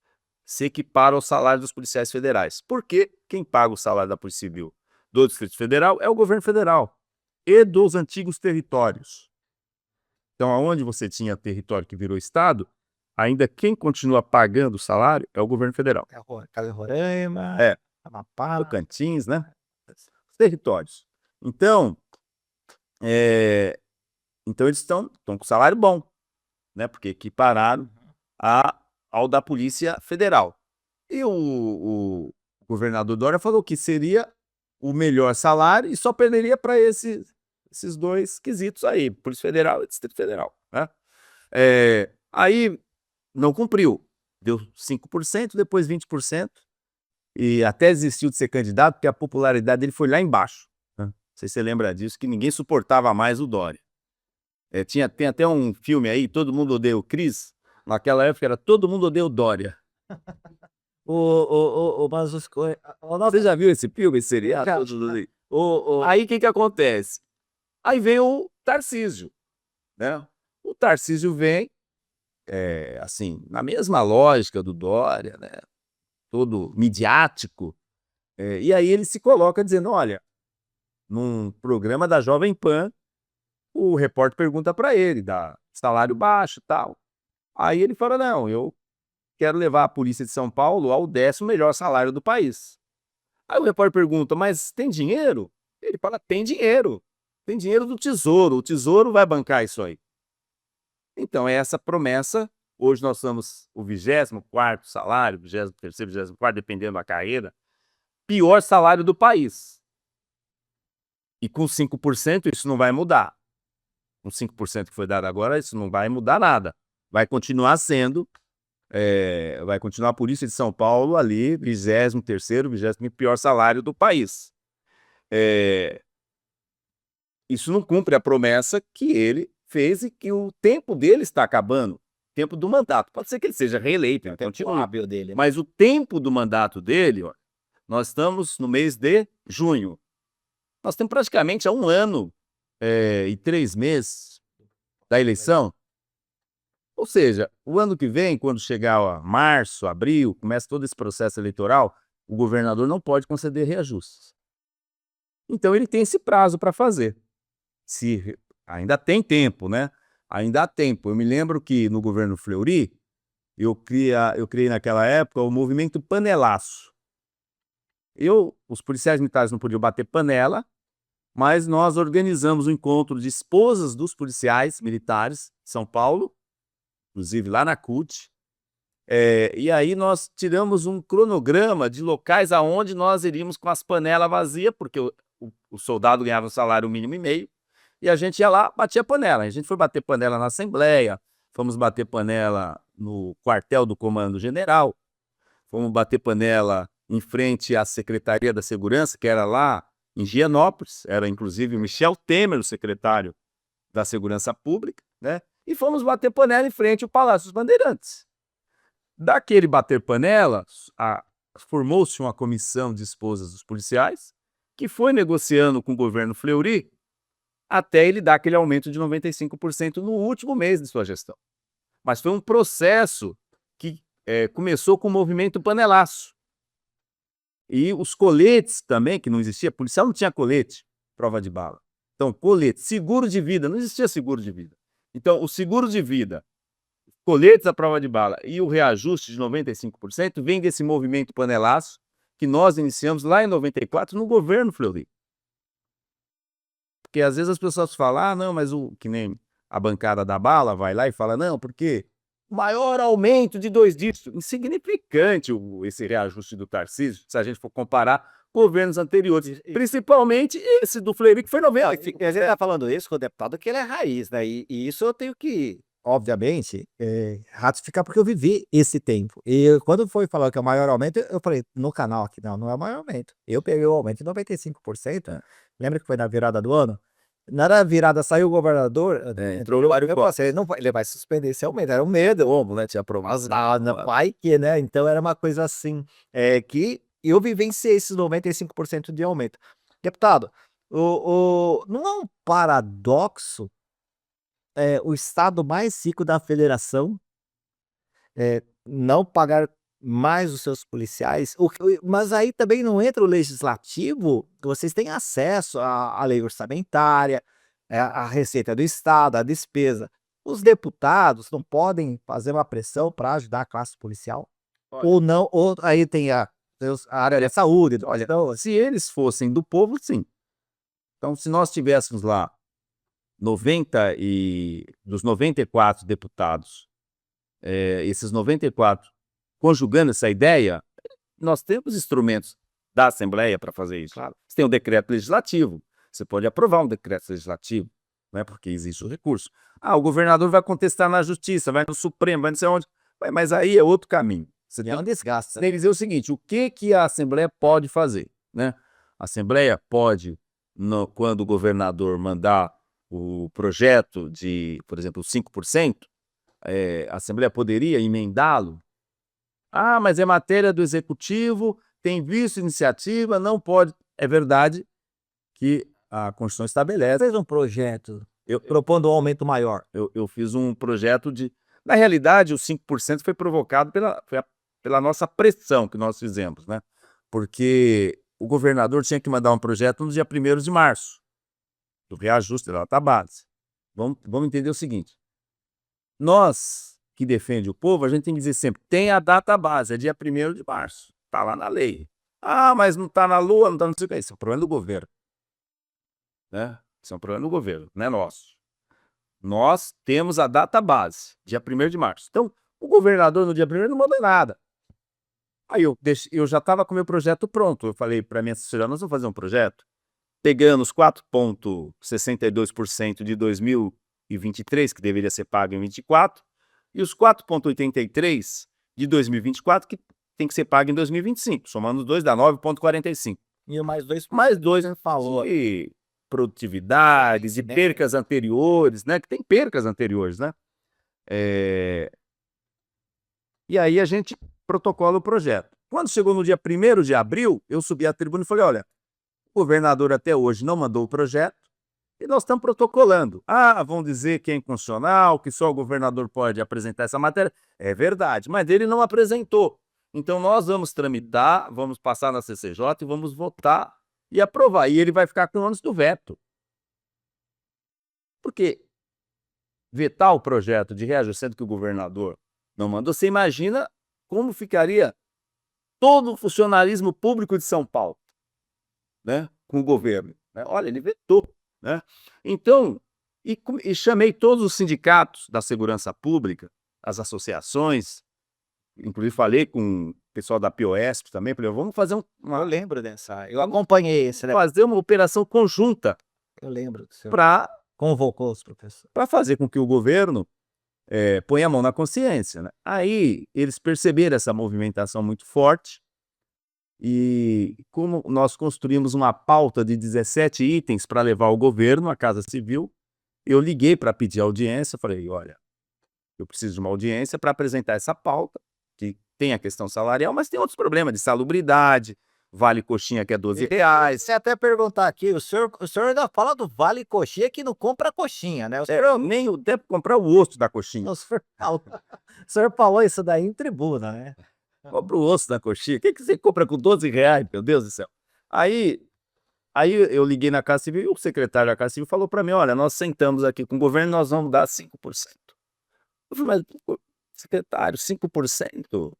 Speaker 2: se equiparam ao salário dos policiais federais. Porque quem paga o salário da Polícia Civil do Distrito Federal é o governo federal e dos antigos territórios. Então, aonde você tinha território que virou estado, ainda quem continua pagando o salário é o governo federal.
Speaker 1: É Roraima,
Speaker 2: É,
Speaker 1: Amapá.
Speaker 2: Tocantins, né? Os territórios. Então, eh, então eles estão com salário bom, né? Porque equipararam ao da Polícia Federal. E o governador Dória falou que seria o melhor salário e só perderia para esses 2 quesitos aí, Polícia Federal e Distrito Federal, né. Aí não cumpriu, deu 5%, depois 20%, e até desistiu de ser candidato, porque a popularidade dele foi lá embaixo, né. Não sei se você lembra disso, que ninguém suportava mais o Dória. Tem até um filme aí, Todo Mundo Odeia o Chris, naquela época era Todo Mundo Odeia o Dória.
Speaker 1: Mas os
Speaker 2: Você já viu esse filme, esse seriado?
Speaker 1: Já.
Speaker 2: Aí o que que acontece? Aí vem o Tarcísio, né? O Tarcísio vem, assim, na mesma lógica do Dória, né? Todo midiático, e aí ele se coloca dizendo: "Olha, num programa da Jovem Pan, o repórter pergunta para ele, dá salário baixo, e tal. Aí ele fala: "Não, eu quero levar a polícia de São Paulo ao 10º melhor salário do país". Aí o repórter pergunta: "Mas tem dinheiro?" Ele fala: tem dinheiro do tesouro, o tesouro vai bancar isso aí". Então é essa promessa, hoje nós somos o 24º salário, 23º, 24º, dependendo da carreira, pior salário do país. E com 5% isso não vai mudar. Com 5% que foi dado agora, isso não vai mudar nada. Vai continuar sendo, vai continuar a Polícia de São Paulo ali, 23º, 25º pior salário do país. Isso não cumpre a promessa que ele fez e que o tempo dele está acabando, tempo do mandato. Pode ser que ele seja reeleito,
Speaker 1: tempo
Speaker 2: continue,
Speaker 1: hábil dele, né?
Speaker 2: mas o tempo do mandato dele, ó, nós estamos no mês de junho. Nós temos praticamente há 1 ano, e 3 meses da eleição. Ou seja, o ano que vem, quando chegar a março, abril, começa todo esse processo eleitoral, o governador não pode conceder reajustes. Então ele tem esse prazo para fazer. Se ainda tem tempo, né, ainda há tempo. Eu me lembro que no governo Fleury, eu criei naquela época o movimento Panelaço. Os policiais militares não podiam bater panela, mas nós organizamos um encontro de esposas dos policiais militares de São Paulo, inclusive lá na CUT, e aí nós tiramos um cronograma de locais aonde nós iríamos com as panelas vazias, porque o soldado ganhava um salário mínimo e meio, e a gente ia lá, batia panela. A gente foi bater panela na Assembleia, fomos bater panela no quartel do Comando General, fomos bater panela em frente à Secretaria da Segurança, que era lá em Gianópolis, era inclusive o Michel Temer, o secretário da Segurança Pública, né? E fomos bater panela em frente ao Palácio dos Bandeirantes. Daquele bater panela, formou-se uma comissão de esposas dos policiais, que foi negociando com o governo Fleury até ele dar aquele aumento de 95% no último mês de sua gestão. Mas foi um processo que começou com o movimento Panelaço. E os coletes também, que não existia, policial não tinha colete, prova de bala. Então, colete, seguro de vida, não existia seguro de vida. Então, o seguro de vida, coletes à prova de bala e o reajuste de 95% vem desse movimento panelaço que nós iniciamos lá em 94 no governo Fleury. Porque às vezes as pessoas falam, ah, não, mas que nem a bancada da bala vai lá e fala, não, porque o maior aumento de 2 dígitos, insignificante esse reajuste do Tarcísio, se a gente for comparar governos anteriores, principalmente esse do Fleury, que foi 90.
Speaker 1: A gente está falando isso com o deputado, que ele é raiz, né? E isso eu tenho que, obviamente, ratificar, porque eu vivi esse tempo. E quando foi falar que é o maior aumento, eu falei no canal aqui, não é o maior aumento. Eu peguei o aumento de 95%. Lembra que foi na virada do ano? Na virada saiu o governador,
Speaker 2: Entrou o Mário
Speaker 1: eu
Speaker 2: Covas.
Speaker 1: passei, ele vai suspender esse aumento. Era o medo,
Speaker 2: Como, né? Tinha aprovado.
Speaker 1: vai que, né? Então era uma coisa assim, que eu vivenciei esses 95% de aumento. Deputado, não é um paradoxo o estado mais rico da federação não pagar mais os seus policiais? Mas aí também não entra o legislativo, vocês têm acesso à lei orçamentária, à receita do estado, à despesa. Os deputados não podem fazer uma pressão para ajudar a classe policial?
Speaker 2: Olha.
Speaker 1: Ou não, ou aí tem a área da saúde,
Speaker 2: Olha,
Speaker 1: então,
Speaker 2: se eles fossem do povo, sim. Então, se nós tivéssemos lá dos 94 deputados, esses 94 conjugando essa ideia, nós temos instrumentos da Assembleia para fazer isso.
Speaker 1: Claro.
Speaker 2: Você tem o decreto legislativo, você pode aprovar um decreto legislativo, não é porque existe o recurso. Ah, o governador vai contestar na justiça, vai no Supremo, vai não sei onde. Mas aí é outro caminho. Você
Speaker 1: é um desgaste.
Speaker 2: tem que dizer o seguinte, o que a Assembleia pode fazer, né? A Assembleia pode, quando o governador mandar o projeto de, por exemplo, 5%, a Assembleia poderia emendá-lo. Ah, mas é matéria do Executivo, tem visto iniciativa, não pode. É verdade que a Constituição estabelece.
Speaker 1: Fez um projeto
Speaker 2: Eu
Speaker 1: propondo um aumento maior.
Speaker 2: eu fiz um projeto de... Na realidade, os 5% foi provocado pela nossa pressão que nós fizemos, né? Porque o governador tinha que mandar um projeto no dia 1º de março, do reajuste da data base. Vamos entender o seguinte, nós que defende o povo, a gente tem que dizer sempre, tem a data base, é dia 1º de março, tá lá na lei. Ah, mas não tá na lua, não tá, não sei o que, isso é um problema do governo, né? Isso é um problema do governo, não é nosso. Nós temos a data base, dia 1º de março. Então, o governador no dia 1º não manda nada. Aí eu já estava com o meu projeto pronto. Eu falei para minha assessoria, nós vamos fazer um projeto, pegando os 4,62% de 2023, que deveria ser pago em 24, e os 4,83% de 2024, que tem que ser pago em 2025. Somando os dois, dá 9,45%.
Speaker 1: E o mais 2%.
Speaker 2: Mais 2
Speaker 1: falou.
Speaker 2: de produtividades, de percas anteriores, né? Que tem percas anteriores, né? E aí a gente protocola o projeto. Quando chegou no dia 1º de abril, eu subi à tribuna e falei, olha, o governador até hoje não mandou o projeto e nós estamos protocolando. Ah, vão dizer que é inconstitucional, que só o governador pode apresentar essa matéria. É verdade, mas ele não apresentou. Então nós vamos tramitar, vamos passar na CCJ e vamos votar e aprovar. E ele vai ficar com o ônus do veto. Porque vetar o projeto de reajuste, sendo que o governador não mandou, você imagina como ficaria todo o funcionalismo público de São Paulo, né, com o governo, né? Olha, ele vetou, né? Então, e chamei todos os sindicatos da segurança pública, as associações, inclusive falei com o pessoal da Piosp também, falei, vamos fazer
Speaker 1: Eu lembro dessa, eu acompanhei esse, né?
Speaker 2: fazer uma operação conjunta
Speaker 1: Eu lembro do senhor.
Speaker 2: para
Speaker 1: Convocou os professores.
Speaker 2: fazer com que o governo põe a mão na consciência, né? Aí eles perceberam essa movimentação muito forte e como nós construímos uma pauta de 17 itens para levar ao governo, à Casa Civil, eu liguei para pedir audiência, falei, olha, eu preciso de uma audiência para apresentar essa pauta, que tem a questão salarial, mas tem outros problemas de salubridade, vale coxinha que é R$ 12.
Speaker 1: Você até perguntar aqui, o senhor ainda fala do vale coxinha que não compra coxinha, né?
Speaker 2: Nem deve comprar o osso da coxinha.
Speaker 1: O senhor falou isso daí em tribuna, né?
Speaker 2: compra o osso da coxinha. O que você compra com R$ 12? Meu Deus do céu. Aí eu liguei na Casa Civil e o secretário da Casa Civil falou para mim: olha, nós sentamos aqui com o governo e nós vamos dar 5%. Eu falei, mas, pô, secretário, 5%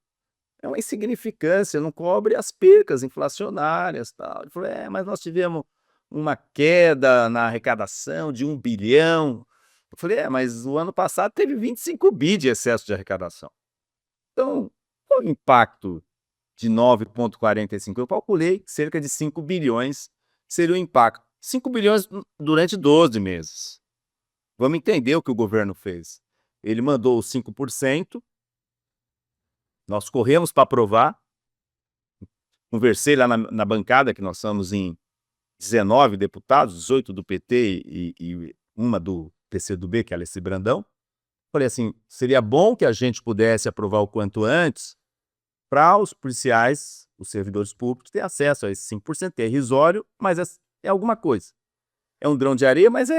Speaker 2: é uma insignificância, não cobre as percas inflacionárias. Tal. Ele falou, mas nós tivemos uma queda na arrecadação de 1 bilhão. Eu falei, mas o ano passado teve 25 bi de excesso de arrecadação. Então, qual o impacto de 9,45? Eu calculei cerca de 5 bilhões seria o impacto. 5 bilhões durante 12 meses. Vamos entender o que o governo fez. Ele mandou os 5%, nós corremos para aprovar, conversei lá na bancada, que nós somos em 19 deputados, 18 do PT e uma do PCdoB, que é a Alessi Brandão. Falei assim, seria bom que a gente pudesse aprovar o quanto antes para os policiais, os servidores públicos, ter acesso a esse 5%. É irrisório, mas é alguma coisa. É um grão de areia, mas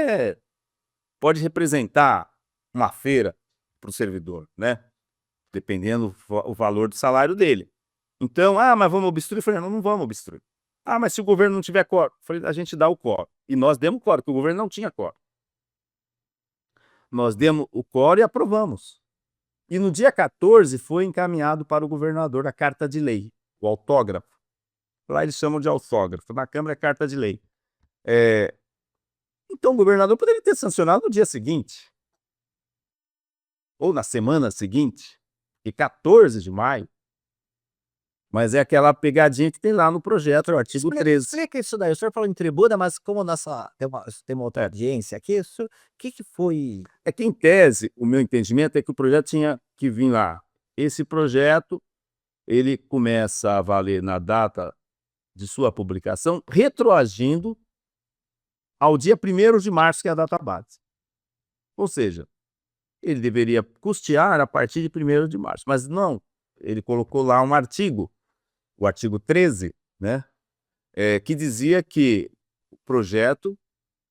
Speaker 2: pode representar uma feira para o servidor, né? Dependendo o valor do salário dele. Então, mas vamos obstruir? Eu falei, não vamos obstruir. Mas se o governo não tiver quórum? Eu falei, a gente dá o quórum. E nós demos quórum, porque o governo não tinha quórum. Nós demos o quórum e aprovamos. E no dia 14 foi encaminhado para o governador a carta de lei, o autógrafo. Lá eles chamam de autógrafo, na Câmara é carta de lei. Então o governador poderia ter sancionado no dia seguinte, ou na semana seguinte, e 14 de maio, mas é aquela pegadinha que tem lá no projeto, o artigo 13.
Speaker 1: Explica isso daí. O senhor falou em tribuna, mas como tem uma outra audiência aqui, o que foi?
Speaker 2: É que, em tese, o meu entendimento é que o projeto tinha que vir lá. Esse projeto, ele começa a valer na data de sua publicação, retroagindo ao dia 1º de março, que é a data base. Ou seja, ele deveria custear a partir de 1º de março, mas não. Ele colocou lá um artigo, o artigo 13, né, que dizia que o projeto,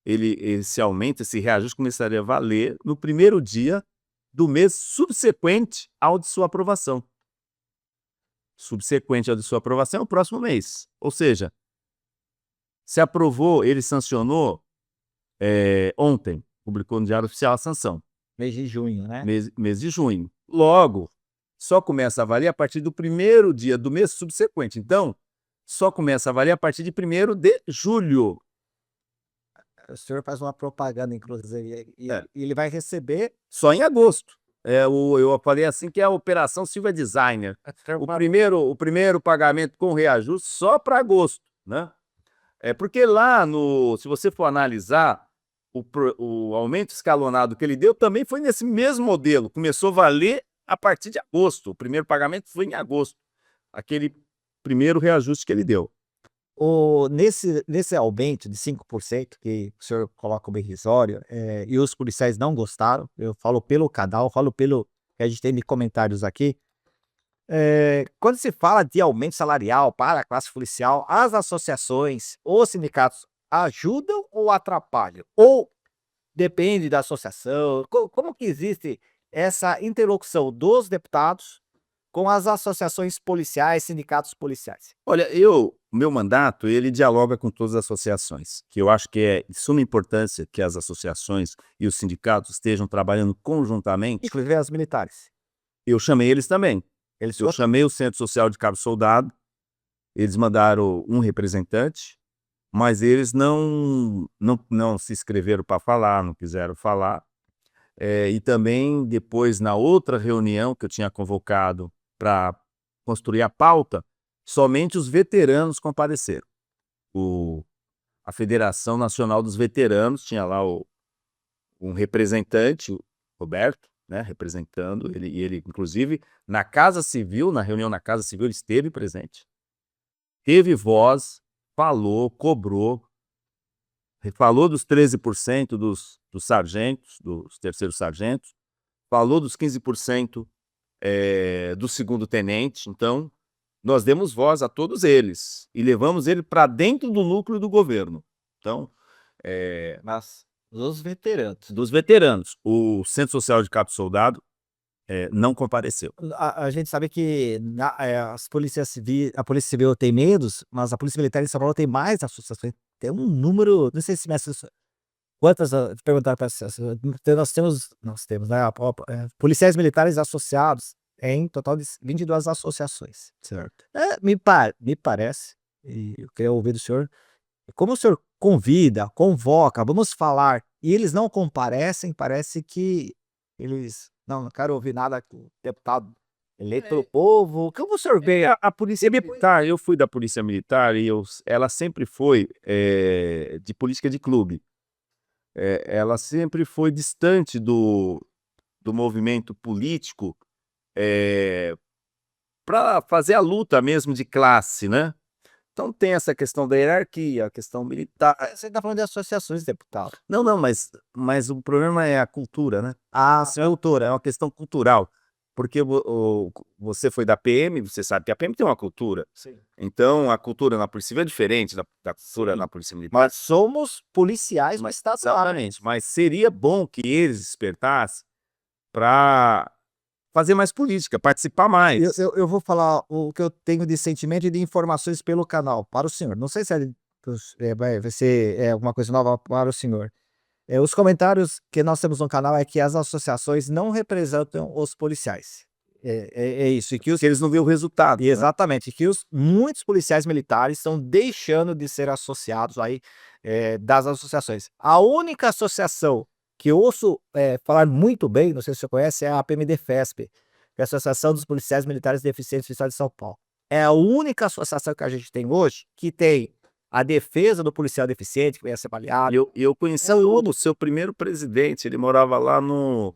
Speaker 2: esse aumento, esse reajuste começaria a valer no 1º dia do mês subsequente ao de sua aprovação. Subsequente ao de sua aprovação é o próximo mês. Ou seja, se aprovou, ele sancionou ontem, publicou no Diário Oficial a sanção.
Speaker 1: Mês de junho, né?
Speaker 2: Mês de junho. Logo, só começa a valer a partir do 1º dia do mês subsequente. Então, só começa a valer a partir de 1º de julho.
Speaker 1: O senhor faz uma propaganda, inclusive, e ele vai receber
Speaker 2: só em agosto. Eu falei assim que é a Operação Silva Designer. O primeiro pagamento com reajuste só para agosto, né? Porque lá se você for analisar, o aumento escalonado que ele deu também foi nesse mesmo modelo. Começou a valer a partir de agosto. O primeiro pagamento foi em agosto. Aquele primeiro reajuste que ele deu.
Speaker 1: Nesse aumento de 5%, que o senhor coloca como irrisório, e os policiais não gostaram, eu falo pelo canal, falo pelo que a gente tem de comentários aqui, quando se fala de aumento salarial para a classe policial, as associações, os sindicatos ajudam ou atrapalham? Ou depende da associação? Como que existe essa interlocução dos deputados com as associações policiais, sindicatos policiais?
Speaker 2: Olha, o meu mandato, ele dialoga com todas as associações, que eu acho que é de suma importância que as associações e os sindicatos estejam trabalhando conjuntamente.
Speaker 1: Inclusive as militares.
Speaker 2: Eu chamei eles também. Eu chamei o Centro Social de Cabo Soldado, eles mandaram um representante, mas eles não se inscreveram para falar, não quiseram falar. E também, depois, na outra reunião que eu tinha convocado para construir a pauta, somente os veteranos compareceram. A Federação Nacional dos Veteranos tinha lá um representante, o Roberto, né, representando, ele inclusive, na Casa Civil, na reunião na Casa Civil, ele esteve presente. Teve voz, falou, cobrou, falou dos 13% dos sargentos, dos terceiros sargentos, falou dos 15% do segundo tenente. Então, nós demos voz a todos eles e levamos ele para dentro do núcleo do governo. Então,
Speaker 1: Mas dos veteranos.
Speaker 2: Dos veteranos. O Centro Social de Cabo Soldado, não compareceu.
Speaker 1: A gente sabe que as polícias civis, a Polícia Civil tem menos, mas a Polícia Militar em São Paulo tem mais associações. Tem um número, não sei se mexe isso. Quantas, perguntar para nós temos, né, policiais militares associados em total de 22 associações.
Speaker 2: Certo.
Speaker 1: Me parece, e eu queria ouvir do senhor, como o senhor convida, convoca, vamos falar, e eles não comparecem, parece que eles: "Não quero ouvir nada com o deputado eleito pelo povo". Como o senhor vê?
Speaker 2: A polícia militar, eu fui da polícia militar e ela sempre foi de política de clube. Ela sempre foi distante do movimento político para fazer a luta mesmo de classe, né? Então tem essa questão da hierarquia, a questão militar.
Speaker 1: Você está falando de associações, deputado.
Speaker 2: Não, não, mas o problema é a cultura, né?
Speaker 1: Ah,
Speaker 2: A cultura, é uma questão cultural. Porque você foi da PM, você sabe que a PM tem uma cultura.
Speaker 1: sim.
Speaker 2: Então, a cultura na Polícia Civil é diferente da cultura
Speaker 1: Sim.
Speaker 2: na Polícia Militar.
Speaker 1: Mas somos policiais, mas estaduais.
Speaker 2: Exatamente. Mas seria bom que eles despertassem para fazer mais política, participar mais.
Speaker 1: Eu vou falar o que eu tenho de sentimento e de informações pelo canal para o senhor. Não sei se vai ser alguma coisa nova para o senhor. Os comentários que nós temos no canal é que as associações não representam os policiais. É isso. E que
Speaker 2: Que eles não veem o resultado, né?
Speaker 1: exatamente, que muitos policiais militares estão deixando de ser associados aí, das associações. A única associação que eu ouço falar muito bem, não sei se você conhece, é a APMDFESP, que é a Associação dos Policiais Militares Deficientes do Estado de São Paulo. É a única associação que a gente tem hoje que tem a defesa do policial deficiente, que venha ser baleado.
Speaker 2: Eu conheci o seu primeiro presidente, ele morava lá no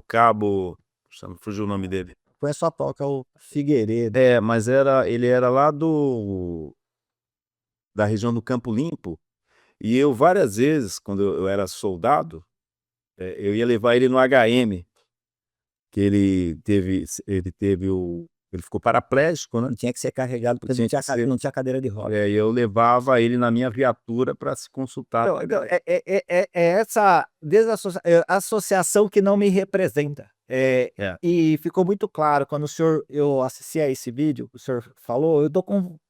Speaker 2: Cabo, puxa, não fugiu o nome dele.
Speaker 1: Conheço o atual, que é o Figueiredo.
Speaker 2: Mas ele era lá da região do Campo Limpo, e eu várias vezes, quando eu era soldado, eu ia levar ele no HM, que ele ficou paraplégico, né?
Speaker 1: Tinha que ser carregado, porque
Speaker 2: Tinha que ser.
Speaker 1: não tinha cadeira de roda.
Speaker 2: E eu levava ele na minha viatura para se consultar.
Speaker 1: Então, essa associação que não me representa. E ficou muito claro quando eu assisti a esse vídeo, o senhor falou, eu estou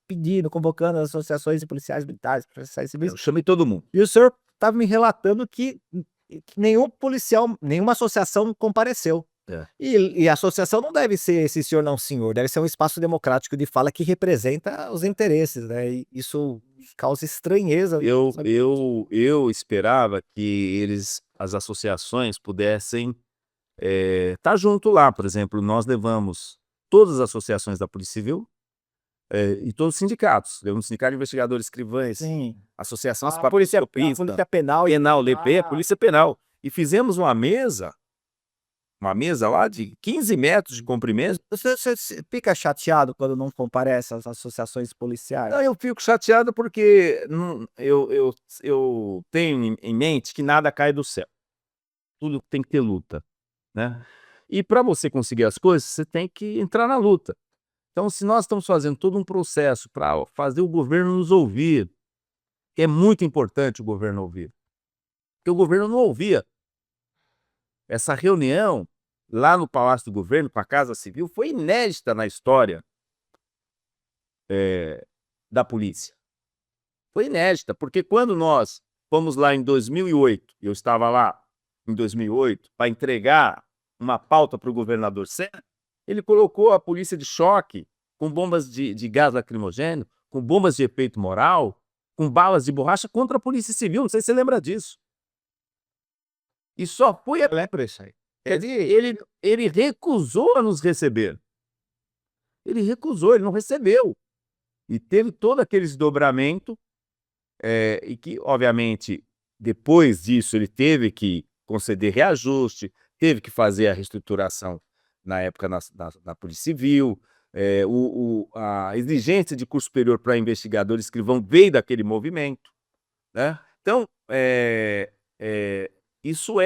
Speaker 1: pedindo, convocando as associações de policiais militares, policiais civis,
Speaker 2: Eu chamei todo mundo.
Speaker 1: e o senhor estava me relatando que nenhum policial, nenhuma associação compareceu. E a associação não deve ser esse senhor não senhor, deve ser um espaço democrático de fala que representa os interesses, né? E isso causa estranheza. sabe?
Speaker 2: Eu esperava que as associações pudessem estar junto lá. Por exemplo, nós levamos todas as associações da Polícia Civil e todos os sindicatos. Levamos o Sindicato de Investigadores Escrivães,
Speaker 1: Sim.
Speaker 2: Associação
Speaker 1: A polícia penal
Speaker 2: LP, Polícia Penal. E fizemos uma mesa lá de 15 metros de comprimento.
Speaker 1: Você fica chateado quando não comparece às associações policiais?
Speaker 2: Não, eu fico chateado porque eu tenho em mente que nada cai do céu. Tudo tem que ter luta, né? E para você conseguir as coisas, você tem que entrar na luta. Então, se nós estamos fazendo todo um processo para fazer o governo nos ouvir, é muito importante o governo ouvir, porque o governo não ouvia. Essa reunião lá no Palácio do Governo, com a Casa Civil, foi inédita na história da polícia. Foi inédita, porque quando nós fomos lá em 2008, eu estava lá em 2008, para entregar uma pauta para o governador Serra, ele colocou a polícia de choque com bombas de gás lacrimogêneo, com bombas de efeito moral, com balas de borracha contra a Polícia Civil. Não sei se você lembra disso. E só foi...
Speaker 1: Eu lembro isso aí.
Speaker 2: Ele recusou a nos receber. Ele recusou, ele não recebeu. E teve todo aquele desdobramento, e que, obviamente, depois disso, ele teve que conceder reajuste, teve que fazer a reestruturação na época na Polícia Civil, a exigência de curso superior para investigador e escrivão veio daquele movimento, né? Então, isso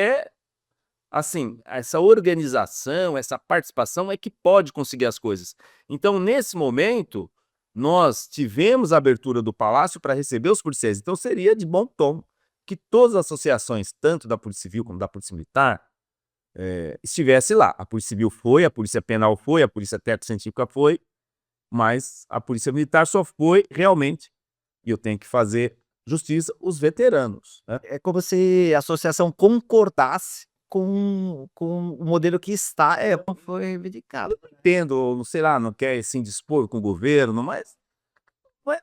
Speaker 2: assim, essa organização, essa participação é que pode conseguir as coisas. Então, nesse momento, nós tivemos a abertura do Palácio para receber os policiais. Então, seria de bom tom que todas as associações, tanto da Polícia Civil como da Polícia Militar, estivesse lá. A Polícia Civil foi, a Polícia Penal foi, a Polícia Técnico-Científica foi, mas a Polícia Militar só foi realmente, e eu tenho que fazer justiça, os veteranos, né?
Speaker 1: É como se a associação concordasse com o modelo que está, como foi reivindicado.
Speaker 2: Entendo, sei lá, não quer se indispor com o governo, mas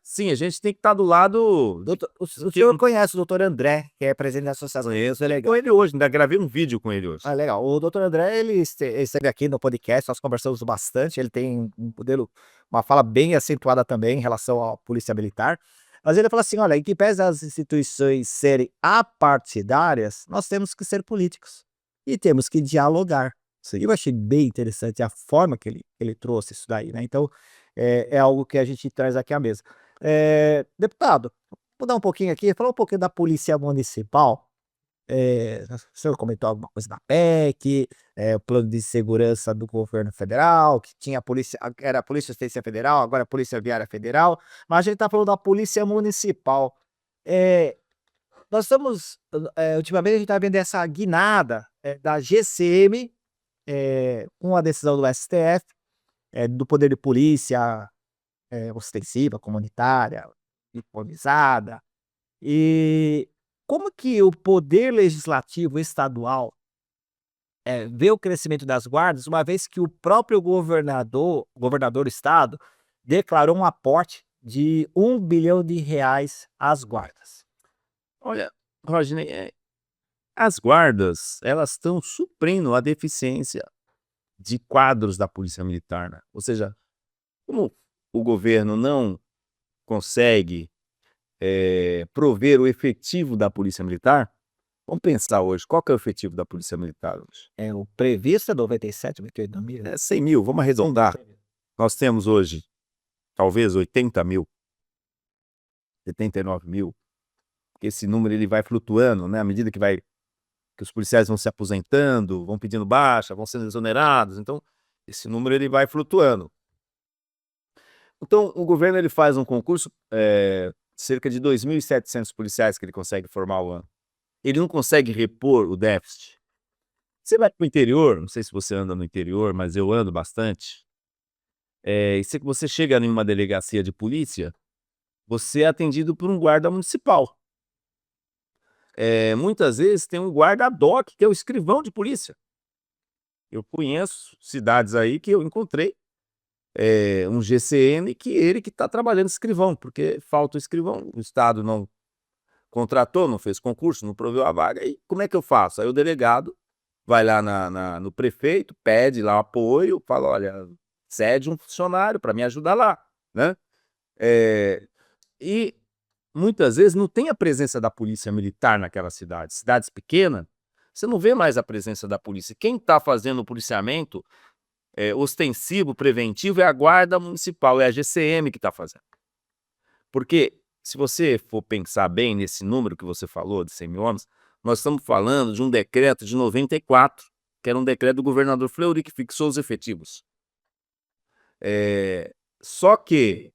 Speaker 2: sim, a gente tem que estar do lado.
Speaker 1: O senhor conhece o doutor André, que é presidente da associação?
Speaker 2: Conheço,
Speaker 1: É legal.
Speaker 2: com ele hoje, ainda gravei um vídeo com ele hoje.
Speaker 1: Ah, legal. O doutor André, ele esteve aqui no podcast, nós conversamos bastante, ele tem um modelo, uma fala bem acentuada também em relação à polícia militar, mas ele fala assim: olha, em que pese as instituições serem apartidárias, nós temos que ser políticos e temos que dialogar. E eu achei bem interessante a forma que ele trouxe isso daí, né? Então, é algo que a gente traz aqui à mesa. Deputado, vou mudar um pouquinho aqui, falar um pouquinho da polícia municipal. O senhor comentou alguma coisa da PEC, o plano de segurança do governo federal, que tinha a polícia, era a Polícia Assistência Federal, agora a Polícia Viária Federal, mas a gente está falando da polícia municipal. Eh, Nós estamos, ultimamente a gente está vendo essa guinada, da GCM, com a decisão do STF, do poder de polícia, ostensiva, comunitária, uniformizada. E como que o poder legislativo estadual, vê o crescimento das guardas, uma vez que o próprio governador do estado, declarou um aporte de R$ 1 bilhão às guardas?
Speaker 2: Olha, Rodney, as guardas, elas estão suprindo a deficiência de quadros da Polícia Militar, né? Ou seja, como o governo não consegue prover o efetivo da Polícia Militar, vamos pensar hoje, qual que é o efetivo da Polícia Militar hoje?
Speaker 1: O previsto é 97, 98 mil.
Speaker 2: É 100 mil, vamos arredondar. Nós temos hoje, talvez 80 mil, 79 mil, porque esse número ele vai flutuando, né? À medida que os policiais vão se aposentando, vão pedindo baixa, vão sendo exonerados, então esse número ele vai flutuando. Então o governo ele faz um concurso, cerca de 2.700 policiais que ele consegue formar ao ano. Ele não consegue repor o déficit. Você vai para o interior, não sei se você anda no interior, mas eu ando bastante. E se você chega em uma delegacia de polícia, você é atendido por um guarda municipal. Muitas vezes tem um guarda ad hoc, que é o escrivão de polícia. Eu conheço cidades aí que eu encontrei um GCM que ele que está trabalhando escrivão, porque falta o escrivão, o Estado não contratou, não fez concurso, não proveu a vaga, e como é que eu faço? Aí o delegado vai lá no prefeito, pede lá o apoio, fala, olha, cede um funcionário para me ajudar lá, né? E muitas vezes não tem a presença da polícia militar naquela cidade. Cidades pequenas, você não vê mais a presença da polícia. Quem está fazendo o policiamento ostensivo, preventivo, é a Guarda Municipal, é a GCM que está fazendo. Porque se você for pensar bem nesse número que você falou, de 100 mil homens, nós estamos falando de um decreto de 94, que era um decreto do governador Fleury que fixou os efetivos. Só que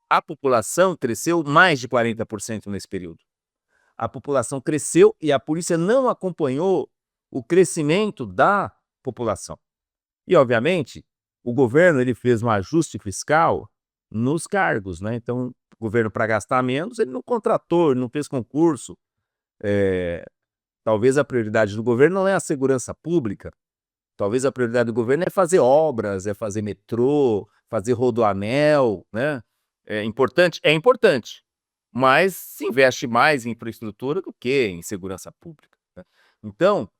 Speaker 2: a população cresceu mais de 40% nesse período. A população cresceu e a polícia não acompanhou o crescimento da população. E, obviamente, o governo ele fez um ajuste fiscal nos cargos, né? Então, o governo, para gastar menos, ele não contratou, ele não fez concurso. Talvez a prioridade do governo não é a segurança pública. Talvez a prioridade do governo é fazer obras, é fazer metrô, fazer rodoanel, né? É importante? É importante, mas se investe mais em infraestrutura do que em segurança pública, né? Então,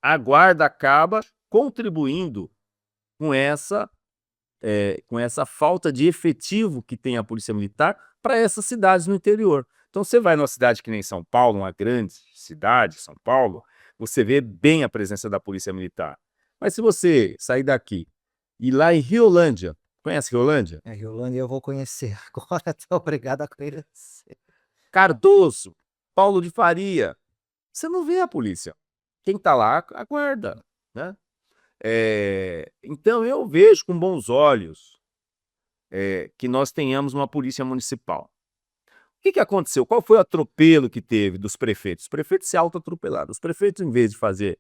Speaker 2: a guarda acaba contribuindo com essa falta de efetivo que tem a Polícia Militar para essas cidades no interior. Então você vai numa cidade que nem São Paulo, uma grande cidade, São Paulo, você vê bem a presença da Polícia Militar. Mas se você sair daqui e ir lá em Riolândia, conhece Riolândia?
Speaker 1: Riolândia eu vou conhecer agora, tô obrigado a conhecer.
Speaker 2: Cardoso, Paulo de Faria, você não vê a polícia. Quem está lá, a guarda, né? Então eu vejo com bons olhos que nós tenhamos uma polícia municipal. O que aconteceu? Qual foi o atropelo que teve dos prefeitos? Os prefeitos se auto-atropelaram. Os prefeitos, em vez de fazer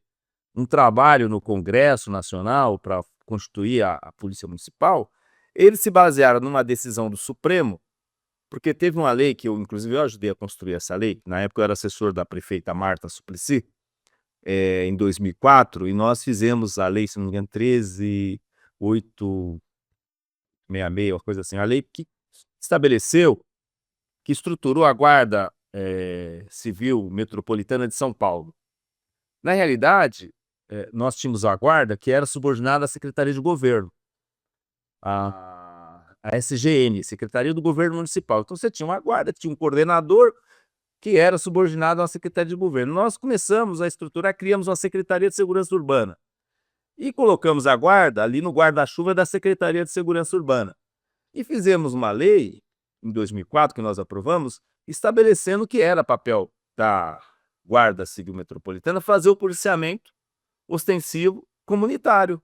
Speaker 2: um trabalho no Congresso Nacional para constituir a Polícia Municipal, eles se basearam numa decisão do Supremo, porque teve uma lei que inclusive eu ajudei a construir essa lei, na época eu era assessor da prefeita Marta Suplicy, em 2004, e nós fizemos a lei, se não me engano, 13.866, uma coisa assim, a lei que estabeleceu, que estruturou a Guarda Civil Metropolitana de São Paulo. Na realidade, nós tínhamos a Guarda que era subordinada à Secretaria de Governo, a SGN, Secretaria do Governo Municipal. Então você tinha uma guarda, tinha um coordenador que era subordinado à Secretaria de Governo. Nós começamos a estruturar, criamos uma Secretaria de Segurança Urbana e colocamos a guarda ali no guarda-chuva da Secretaria de Segurança Urbana. E fizemos uma lei, em 2004, que nós aprovamos, estabelecendo que era papel da Guarda Civil Metropolitana fazer o policiamento ostensivo comunitário.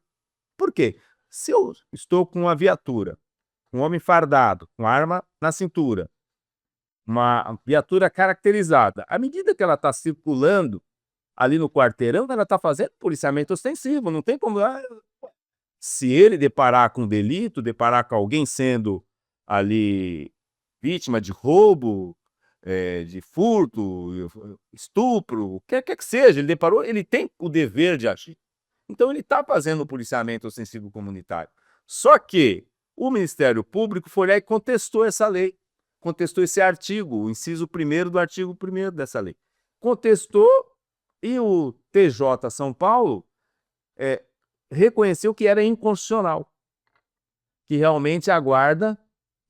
Speaker 2: Por quê? Se eu estou com uma viatura, um homem fardado, com arma na cintura, uma viatura caracterizada, à medida que ela está circulando ali no quarteirão, ela está fazendo policiamento ostensivo, não tem como... Se ele deparar com delito, deparar com alguém sendo ali vítima de roubo, de furto, estupro, o que quer que seja, ele deparou, ele tem o dever de agir. Então ele está fazendo o policiamento ostensivo comunitário. Só que o Ministério Público foi lá e contestou essa lei, contestou esse artigo, o inciso 1º do artigo 1º dessa lei. Contestou e o TJ São Paulo reconheceu que era inconstitucional, que realmente a guarda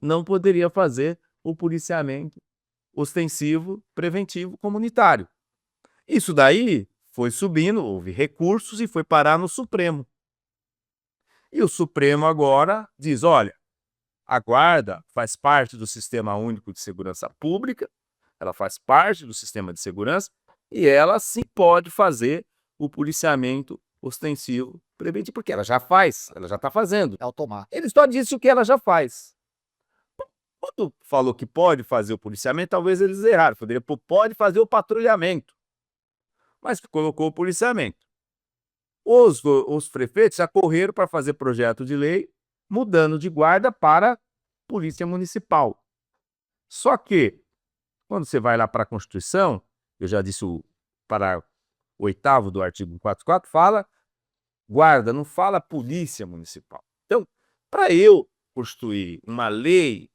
Speaker 2: não poderia fazer o policiamento ostensivo preventivo comunitário. Isso daí foi subindo, houve recursos e foi parar no Supremo. E o Supremo agora diz, olha, a guarda faz parte do Sistema Único de Segurança Pública, ela faz parte do sistema de segurança e ela sim pode fazer o policiamento ostensivo preventivo, porque ela já faz, ela já está fazendo.
Speaker 1: É automático.
Speaker 2: Ele só disse o que ela já faz. Quando falou que pode fazer o policiamento, talvez eles erraram. Poderia pôr, pode fazer o patrulhamento, mas colocou o policiamento. Os prefeitos já correram para fazer projeto de lei, mudando de guarda para polícia municipal. Só que, quando você vai lá para a Constituição, eu já disse o parágrafo 8º do artigo 144, fala guarda, não fala polícia municipal. Então, para eu construir uma lei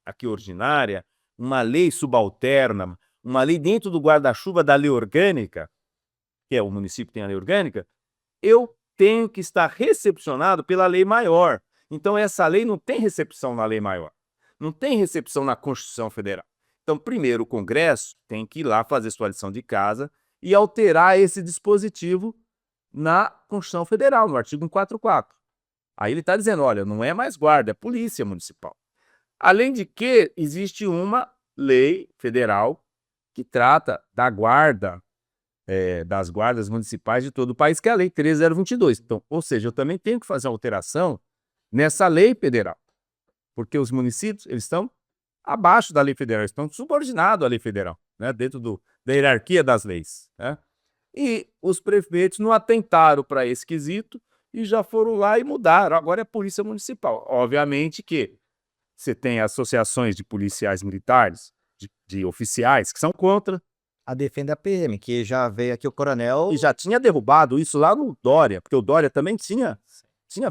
Speaker 2: aqui ordinária, uma lei subalterna, uma lei dentro do guarda-chuva da lei orgânica, que é o município tem a lei orgânica, eu tenho que estar recepcionado pela lei maior. Então essa lei não tem recepção na lei maior, não tem recepção na Constituição Federal. Então primeiro o Congresso tem que ir lá fazer sua lição de casa e alterar esse dispositivo na Constituição Federal, no artigo 144. Aí ele está dizendo, olha, não é mais guarda, é polícia municipal. Além de que existe uma lei federal que trata da guarda, das guardas municipais de todo o país, que é a Lei 13.022. Então, ou seja, eu também tenho que fazer uma alteração nessa lei federal, porque os municípios eles estão abaixo da lei federal, estão subordinados à lei federal, né, dentro da hierarquia das leis, né? E os prefeitos não atentaram para esse quesito e já foram lá e mudaram. Agora é polícia municipal. Obviamente que você tem associações de policiais militares, de oficiais, que são contra.
Speaker 1: A Defenda PM, que já veio aqui o coronel...
Speaker 2: E já tinha derrubado isso lá no Dória, porque o Dória também tinha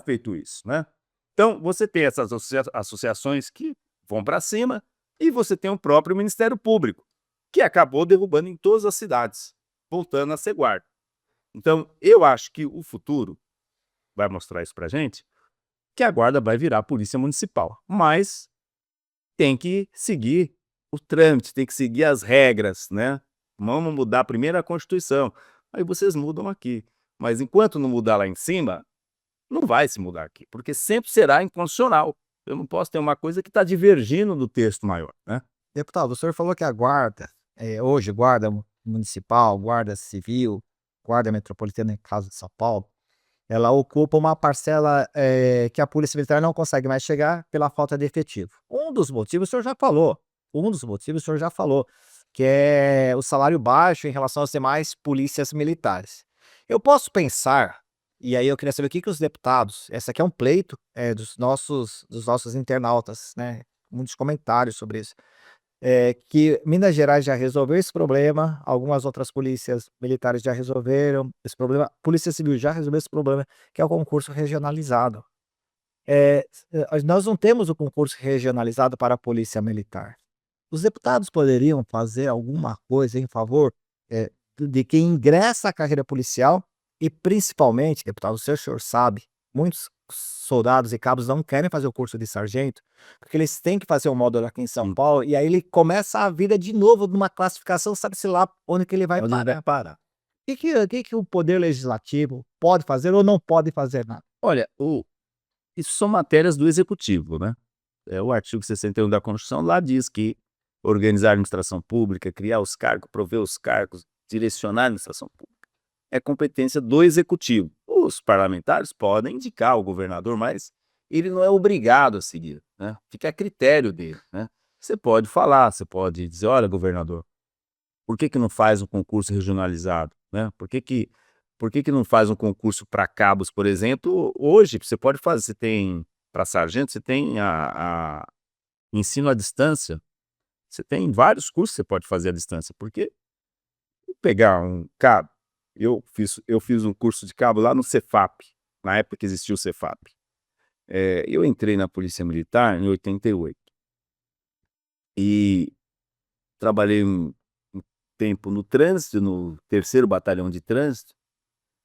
Speaker 2: feito isso, né? Então, você tem essas associações que vão para cima e você tem o próprio Ministério Público, que acabou derrubando em todas as cidades, voltando a ser guarda. Então, eu acho que o futuro vai mostrar isso pra gente, que a guarda vai virar polícia municipal, mas tem que seguir o trâmite, tem que seguir as regras, né? Vamos mudar primeiro a Constituição, aí vocês mudam aqui. Mas enquanto não mudar lá em cima, não vai se mudar aqui, porque sempre será inconstitucional. Eu não posso ter uma coisa que está divergindo do texto maior, né?
Speaker 1: Deputado, o senhor falou que a guarda, hoje, guarda municipal, guarda civil, guarda metropolitana, em caso de São Paulo, ela ocupa uma parcela que a Polícia Militar não consegue mais chegar pela falta de efetivo. Um dos motivos o senhor já falou, que é o salário baixo em relação às demais polícias militares. Eu posso pensar, e aí eu queria saber o que que os deputados, essa aqui é um pleito, dos nossos internautas, né, muitos comentários sobre isso, que Minas Gerais já resolveu esse problema, algumas outras polícias militares já resolveram esse problema, Polícia Civil já resolveu esse problema, que é o concurso regionalizado. Nós não temos o concurso regionalizado para a polícia militar. Os deputados poderiam fazer alguma coisa em favor, de quem ingressa à carreira policial e principalmente, deputado, o senhor sabe, muitos soldados e cabos não querem fazer o curso de sargento, porque eles têm que fazer o módulo aqui em São
Speaker 2: Sim.
Speaker 1: Paulo, e aí ele começa a vida de novo numa classificação, sabe-se lá onde que ele vai
Speaker 2: Onde ele vai
Speaker 1: parar.
Speaker 2: parar.
Speaker 1: O que que o poder legislativo pode fazer ou não pode fazer nada?
Speaker 2: Olha, isso são matérias do executivo, né. O artigo 61 da Constituição lá diz que organizar a administração pública, criar os cargos, prover os cargos, direcionar a administração pública, é competência do executivo. Os parlamentares podem indicar o governador, mas ele não é obrigado a seguir, né, fica a critério dele, né. Você pode falar, você pode dizer: "Olha, governador, por que que não faz um concurso regionalizado, né? Por que que não faz um concurso para cabos, por exemplo?" Hoje você pode fazer, você tem para sargento, você tem a ensino à distância, você tem vários cursos que você pode fazer à distância, porque pegar um cabo, eu fiz um curso de cabo lá no Cefap, na época que existia o Cefap. Eu entrei na Polícia Militar em 88 e trabalhei um tempo no trânsito, no 3º Batalhão de Trânsito.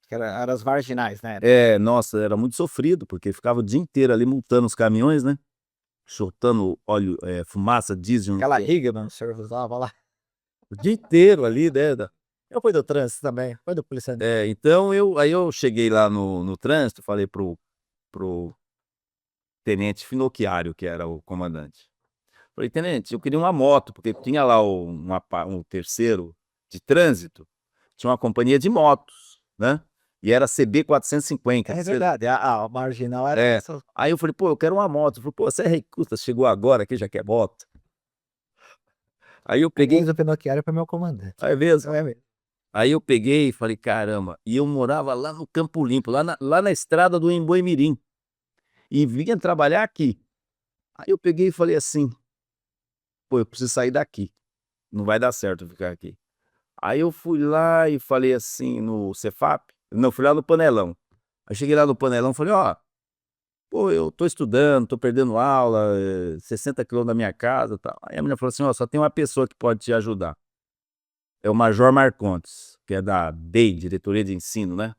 Speaker 1: Que era as marginais, né?
Speaker 2: Nossa, era muito sofrido, porque ficava o dia inteiro ali multando os caminhões, né, soltando óleo, fumaça, diesel, não
Speaker 1: Aquela
Speaker 2: sei,
Speaker 1: Higman, o senhor usava lá.
Speaker 2: o dia inteiro ali, né,
Speaker 1: Eu fui do trânsito também, foi do policial.
Speaker 2: então eu cheguei lá no trânsito, falei pro tenente Finocchiario, que era o comandante. Falei: "Tenente, eu queria uma moto", porque tinha lá um terceiro de trânsito, tinha uma companhia de motos, né, e era CB 450.
Speaker 1: É verdade, a marginal era
Speaker 2: É.
Speaker 1: essa.
Speaker 2: Aí eu falei: "Pô, eu quero uma moto", ele falou: "Pô, você é recruta, chegou agora aqui, já quer moto?" Aí eu peguei
Speaker 1: Aliás, o Pinocchiaro foi meu comandante.
Speaker 2: Ah, é mesmo?
Speaker 1: É mesmo.
Speaker 2: Aí eu peguei e falei: "Caramba", e eu morava lá no Campo Limpo, lá na estrada do Embu-Mirim, e vinha trabalhar aqui. Aí eu peguei e falei assim: "Pô, eu preciso sair daqui, não vai dar certo eu ficar aqui". Aí eu fui lá e falei assim no Cefap, não, fui lá no Panelão. Aí cheguei lá no Panelão e falei: "Ó, pô, eu tô estudando, tô perdendo aula, 60 quilômetros da minha casa, tal". Aí a menina falou assim: "Ó, só tem uma pessoa que pode te ajudar, é o Major Marcontes, que é da DEI, Diretoria de Ensino, né".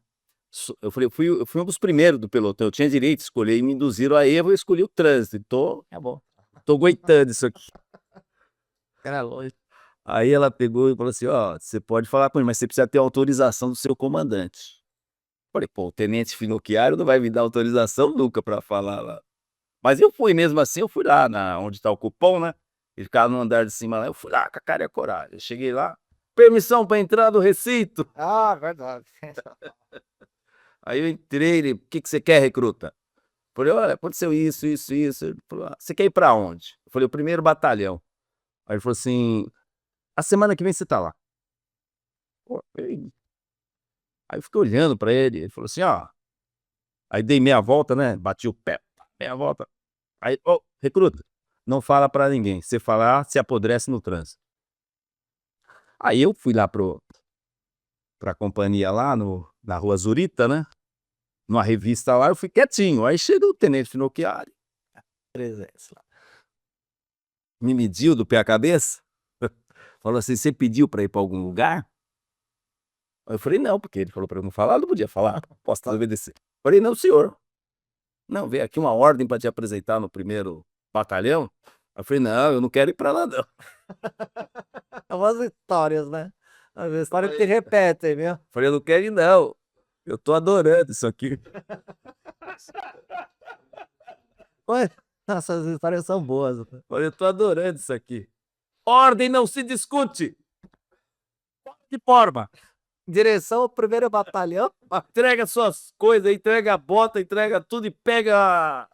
Speaker 2: Eu falei: "Eu fui um dos primeiros do pelotão, eu tinha direito de escolher e me induziram a erro, eu escolhi o trânsito, e
Speaker 1: É bom.
Speaker 2: tô aguentando isso aqui".
Speaker 1: Era longe.
Speaker 2: Aí ela pegou e falou assim: "Ó, você pode falar com ele, mas você precisa ter autorização do seu comandante". Falei: "Pô, o tenente Finocchiario não vai me dar autorização nunca pra falar lá". Mas eu fui, mesmo assim eu fui lá na onde tá o cupom, né, ele ficava no andar de cima lá, eu fui lá com a cara e a coragem. Eu cheguei lá: "Permissão pra entrar no recinto".
Speaker 1: Ah, verdade.
Speaker 2: Aí eu entrei, ele: "O que que você quer, recruta?". Falei: "Olha, aconteceu isso, isso, isso". Ele falou: "Ah, você quer ir pra onde?". Eu falei: "O 1º batalhão". Aí ele falou assim: "A semana que vem você tá lá". Pô, aí eu fiquei olhando pra ele, ele falou assim: "Ó", aí dei meia volta, né, bati o pé, meia volta, aí: "Ô, recruta, não fala pra ninguém, se falar, se apodrece no trânsito". Aí eu fui lá pra companhia lá na Rua Zurita, né, numa revista lá, eu fui quietinho, aí chega o tenente Finocchiaro,
Speaker 1: Presença lá.
Speaker 2: me mediu do pé à cabeça, falou assim: "Você pediu pra ir pra algum lugar?". Aí eu falei: "Não", porque ele falou pra eu não falar, eu não podia falar, posso desobedecer. Falei: "Não, senhor". "Não, veio aqui uma ordem pra te apresentar no 1º batalhão". Aí eu falei: "Não, eu não quero ir pra lá não".
Speaker 1: Umas histórias, né. As histórias que se repetem, viu.
Speaker 2: Falei: "Eu não quero ir não, eu tô adorando isso aqui".
Speaker 1: Ué, essas histórias são boas.
Speaker 2: Falei: "Eu tô adorando isso aqui". "Ordem não se discute". "De forma".
Speaker 1: Direção ao 1º batalhão.
Speaker 2: "Entrega suas coisas, entrega a bota, entrega tudo e pega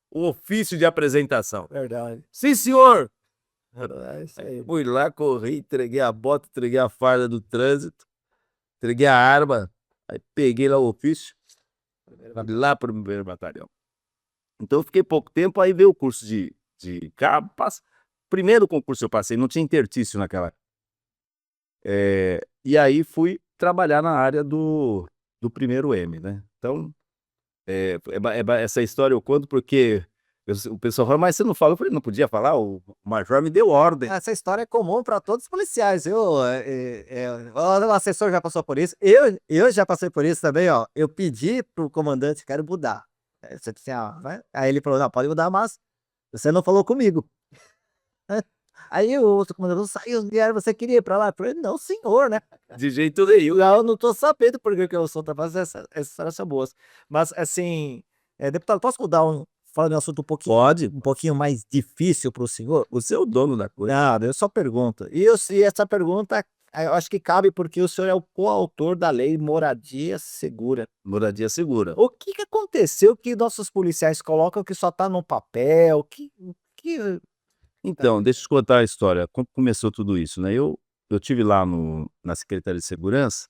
Speaker 2: o ofício de apresentação".
Speaker 1: Verdade.
Speaker 2: "Sim, senhor".
Speaker 1: É isso
Speaker 2: Aí
Speaker 1: aí.
Speaker 2: fui lá, corri, entreguei a bota, entreguei a farda do trânsito, entreguei a arma. Aí peguei lá o ofício, lá para o 1º batalhão. Então eu fiquei pouco tempo, aí veio o curso de cabo, primeiro concurso eu passei, não tinha interstício naquela época. E aí fui trabalhar na área do 1º M, né. Então, essa história eu conto porque o pessoal fala: "Mas você não falou?" Eu falei: "Não podia falar, o major me deu ordem".
Speaker 1: Essa história é comum para todos os policiais. O assessor já passou por isso. Eu já passei por isso também, ó. Eu pedi pro comandante: "Quero mudar". Você disse: "Ah, vai". Aí ele falou: "Não, pode mudar, mas você não falou comigo". Aí o outro comandante falou: "Saiu, você queria ir pra lá?" Eu falei: "Não, senhor, né".
Speaker 2: De jeito nenhum.
Speaker 1: Não, eu não tô sabendo por que que eu sou capaz essas histórias são boas. Mas, assim, deputado, posso mudar falar de um assunto
Speaker 2: Pode,
Speaker 1: um pouquinho mais difícil para o senhor?
Speaker 2: você é o dono da coisa.
Speaker 1: Nada, eu só pergunto. E essa pergunta, eu acho que cabe porque o senhor é o coautor da lei Moradia Segura.
Speaker 2: Moradia segura.
Speaker 1: O que que aconteceu que nossos policiais colocam que só tá no papel? Que
Speaker 2: Então, deixa eu te contar a história, como começou tudo isso, né. Eu tive lá na Secretaria de Segurança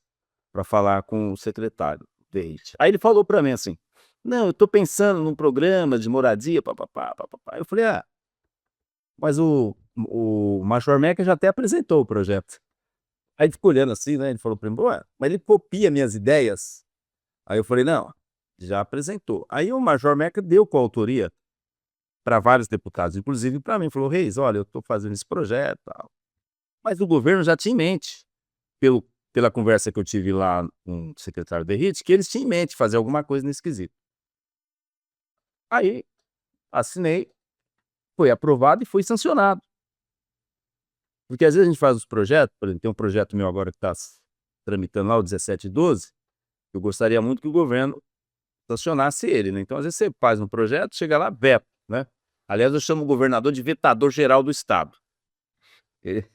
Speaker 2: para falar com o secretário Derrite. Aí ele falou para mim assim: "Não, eu tô pensando num programa de moradia, pá-pá-pá, pá-pá-pá". Eu falei: "Ah, mas o Major Meca já até apresentou o projeto". Aí ele ficou olhando assim, né, ele falou para mim: "Ué, mas ele copia minhas ideias?". Aí eu falei: "Não, já apresentou". Aí o Major Meca deu coautoria para vários deputados, inclusive para mim, falou: "Reis, olha, eu estou fazendo esse projeto, tal". Mas o governo já tinha em mente, pela conversa que eu tive lá com o secretário Derrite, que eles tinham em mente fazer alguma coisa nesse quesito. Aí, assinei, foi aprovado e foi sancionado. Porque às vezes a gente faz os projetos, por exemplo, tem um projeto meu agora que está tramitando lá, o 1712, eu gostaria muito que o governo sancionasse ele, né. Então às vezes você faz um projeto, chega lá, veta, né. Aliás, eu chamo o governador de vetador geral do estado. Ele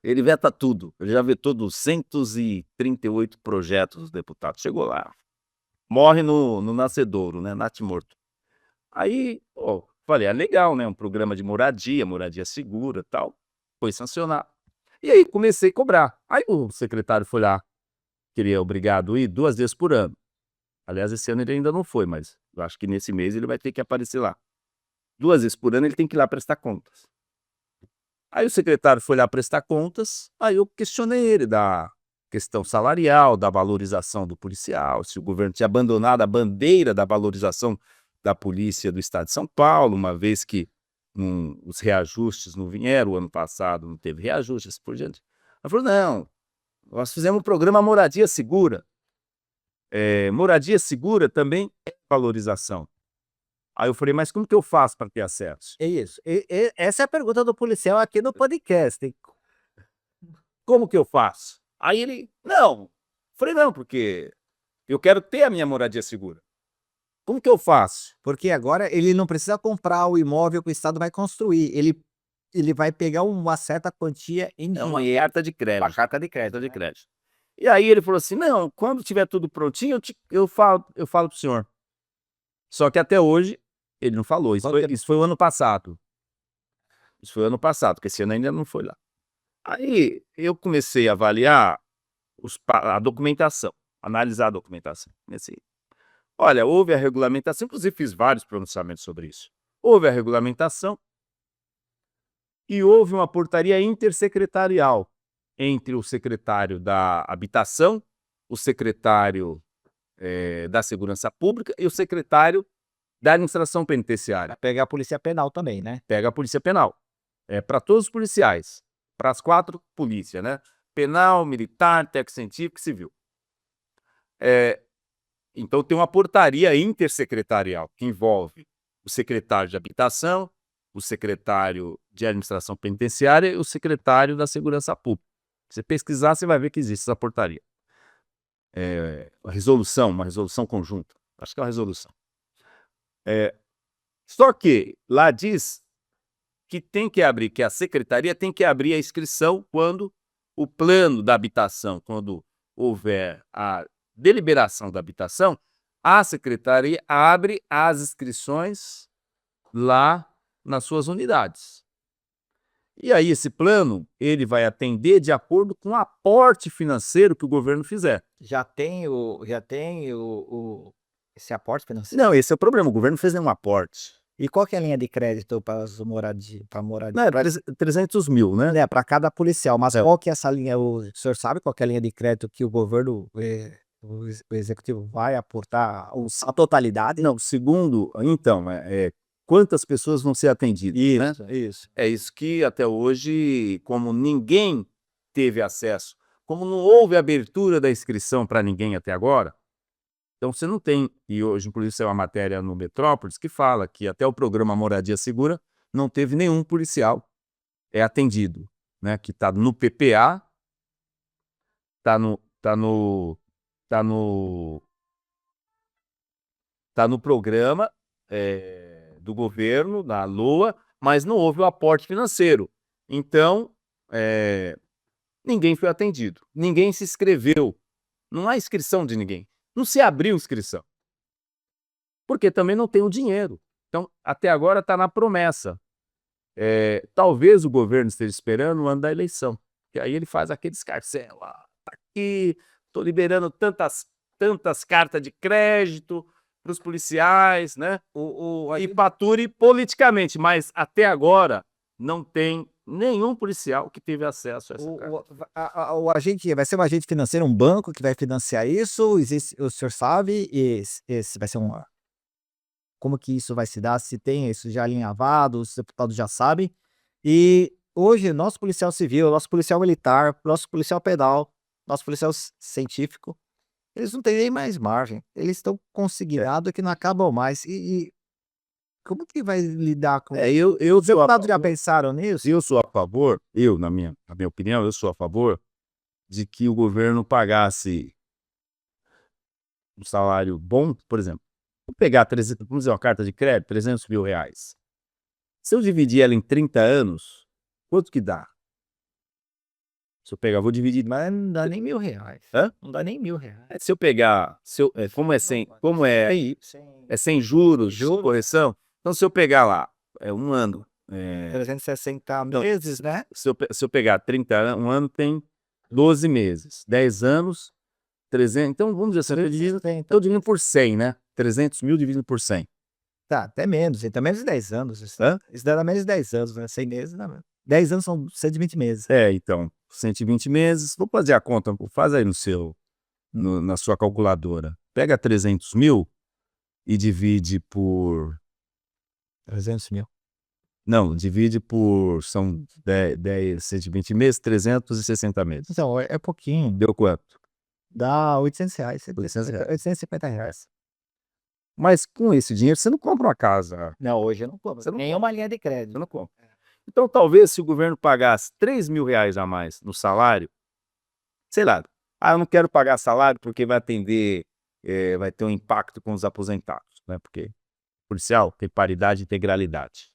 Speaker 2: ele veta tudo, ele já vetou 238 projetos dos deputados, chegou lá, morre no nascedouro, né, natimorto. Aí, pô, falei: "É legal, né, um programa de moradia, moradia segura, tal", foi sancionado. E aí comecei a cobrar. Aí o secretário foi lá, queria obrigado ir 2 vezes por ano. Aliás, esse ano ele ainda não foi, mas eu acho que nesse mês ele vai ter que aparecer lá. 2 vezes por ano ele tem que ir lá prestar contas. Aí o secretário foi lá prestar contas, aí eu questionei ele da questão salarial, da valorização do policial, se o governo tinha abandonado a bandeira da valorização da polícia do estado de São Paulo, uma vez que os reajustes não vieram, o ano passado não teve reajuste, assim por diante. Ela falou: "Não, nós fizemos um programa Moradia Segura. Moradia segura também é valorização". Aí eu falei: "Mas como que eu faço para ter acesso?".
Speaker 1: é isso. Essa é a pergunta do policial aqui no podcast.
Speaker 2: "Como que eu faço?". Aí ele: "Não". Falei: "Não, porque eu quero ter a minha moradia segura. Como que eu faço?".
Speaker 1: Porque agora ele não precisa comprar o imóvel que o estado vai construir, ele vai pegar uma certa quantia em
Speaker 2: É uma
Speaker 1: dinheiro.
Speaker 2: carta de crédito.
Speaker 1: Uma carta de
Speaker 2: Carta
Speaker 1: crédito,
Speaker 2: de
Speaker 1: né.
Speaker 2: crédito. E aí ele falou assim: "Não, quando tiver tudo prontinho eu falo para o senhor". Só que até hoje ele não falou,
Speaker 1: Quanto tempo
Speaker 2: isso foi o ano passado. Isso foi o ano passado, porque esse ano ainda não foi lá. Aí eu comecei a avaliar a documentação, analisar a documentação. Assim, olha, houve a regulamentação, inclusive fiz vários pronunciamentos sobre isso. Houve a regulamentação e houve uma portaria intersecretarial entre o secretário da Habitação, o secretário, da Segurança Pública e o secretário da Administração Penitenciária.
Speaker 1: vai pegar a polícia penal também, né.
Speaker 2: Pega a Polícia Penal. É para todos os policiais, para as 4 polícias, né, penal, militar, técnico-científico e civil. Eh, então tem uma portaria intersecretarial que envolve o secretário de Habitação, o secretário de Administração Penitenciária e o secretário da Segurança Pública. Se você pesquisar, você vai ver que existe essa portaria. Uma resolução conjunta, acho que é uma resolução. Só que lá diz que tem que abrir, que a secretaria tem que abrir a inscrição quando o plano da habitação, quando houver a deliberação da habitação, a secretaria abre as inscrições lá nas suas unidades. E aí esse plano, ele vai atender de acordo com o aporte financeiro que o governo fizer.
Speaker 1: Já tem esse aporte financeiro?
Speaker 2: Não, esse é o problema, o governo não fez nenhum aporte.
Speaker 1: E qual que é a linha de crédito para as moradia pra moradia?
Speaker 2: Não, é 300 mil, né?
Speaker 1: Né, para cada policial, mas
Speaker 2: É.
Speaker 1: qual que é essa linha, o senhor sabe qual que é a linha de crédito que o governo, o executivo vai aportar a totalidade?
Speaker 2: Não, segundo, então, quantas pessoas vão ser atendidas, né?
Speaker 1: Isso.
Speaker 2: É isso que até hoje, como ninguém teve acesso, como não houve abertura da inscrição para ninguém até agora, então você não tem, e hoje inclusive saiu uma matéria no Metrópolis que fala que até o programa Moradia Segura não teve nenhum policial atendido, né? Que está no PPA, está no programa do governo, da LOA, mas não houve o aporte financeiro. Então, ninguém foi atendido, ninguém se inscreveu, não há inscrição de ninguém, não se abriu inscrição, porque também não tem o dinheiro. Então, até agora está na promessa. Talvez o governo esteja esperando o ano da eleição, que aí ele faz aquele escarcéu, tá aqui, estou liberando tantas cartas de crédito para os policiais, né? E pature politicamente, mas até agora não tem nenhum policial que teve acesso a essa carta.
Speaker 1: O agente vai ser um agente financeiro, um banco que vai financiar isso? Existe, o senhor sabe? Esse vai ser como que isso vai se dar? Se tem isso já alinhavado, os deputados já sabem. E hoje, nosso policial civil, nosso policial militar, nosso policial penal, nosso policial científico, eles não têm nem mais margem. Eles estão consignados que não acabam mais. E como que vai lidar com isso? Os deputados já pensaram nisso?
Speaker 2: Eu sou a favor, na minha opinião, eu sou a favor de que o governo pagasse um salário bom, por exemplo. Vou pegar, vamos dizer, uma carta de crédito, 300 mil reais. Se eu dividir ela em 30 anos, quanto que dá? Se eu pegar, vou dividir.
Speaker 1: Mas não dá nem R$ 1.000.
Speaker 2: Hã?
Speaker 1: Não dá nem R$ 1.000.
Speaker 2: Se eu pegar, como é sem juros, correção, então se eu pegar lá, um ano,
Speaker 1: 360 meses, né?
Speaker 2: se eu pegar 30 anos, um ano tem 12 meses, 10 anos, 300, então vamos dizer assim, estou dividindo por 100, né? 300 mil dividido por 100.
Speaker 1: Tá, até menos, então menos de 10 anos.
Speaker 2: Hã?
Speaker 1: Isso dá menos de 10 anos, né? 100 meses, dá 10 anos são 120 meses.
Speaker 2: Então, 120 meses, vou fazer a conta, faz aí na sua calculadora. Pega 300 mil e divide por...
Speaker 1: 300 mil.
Speaker 2: Não, divide por, são 10, 120 meses, 360 meses.
Speaker 1: Então, é pouquinho.
Speaker 2: Deu quanto?
Speaker 1: Dá R$ 800.
Speaker 2: R$800.
Speaker 1: R$ 850.
Speaker 2: Mas com esse dinheiro você não compra uma casa.
Speaker 1: Não, hoje eu não compro.
Speaker 2: Você não
Speaker 1: Nenhuma linha de crédito.
Speaker 2: Você não compra. Então talvez se o governo pagasse 3 mil reais a mais no salário, sei lá, eu não quero pagar salário porque vai atender, vai ter um impacto com os aposentados, né? Porque policial tem paridade e integralidade.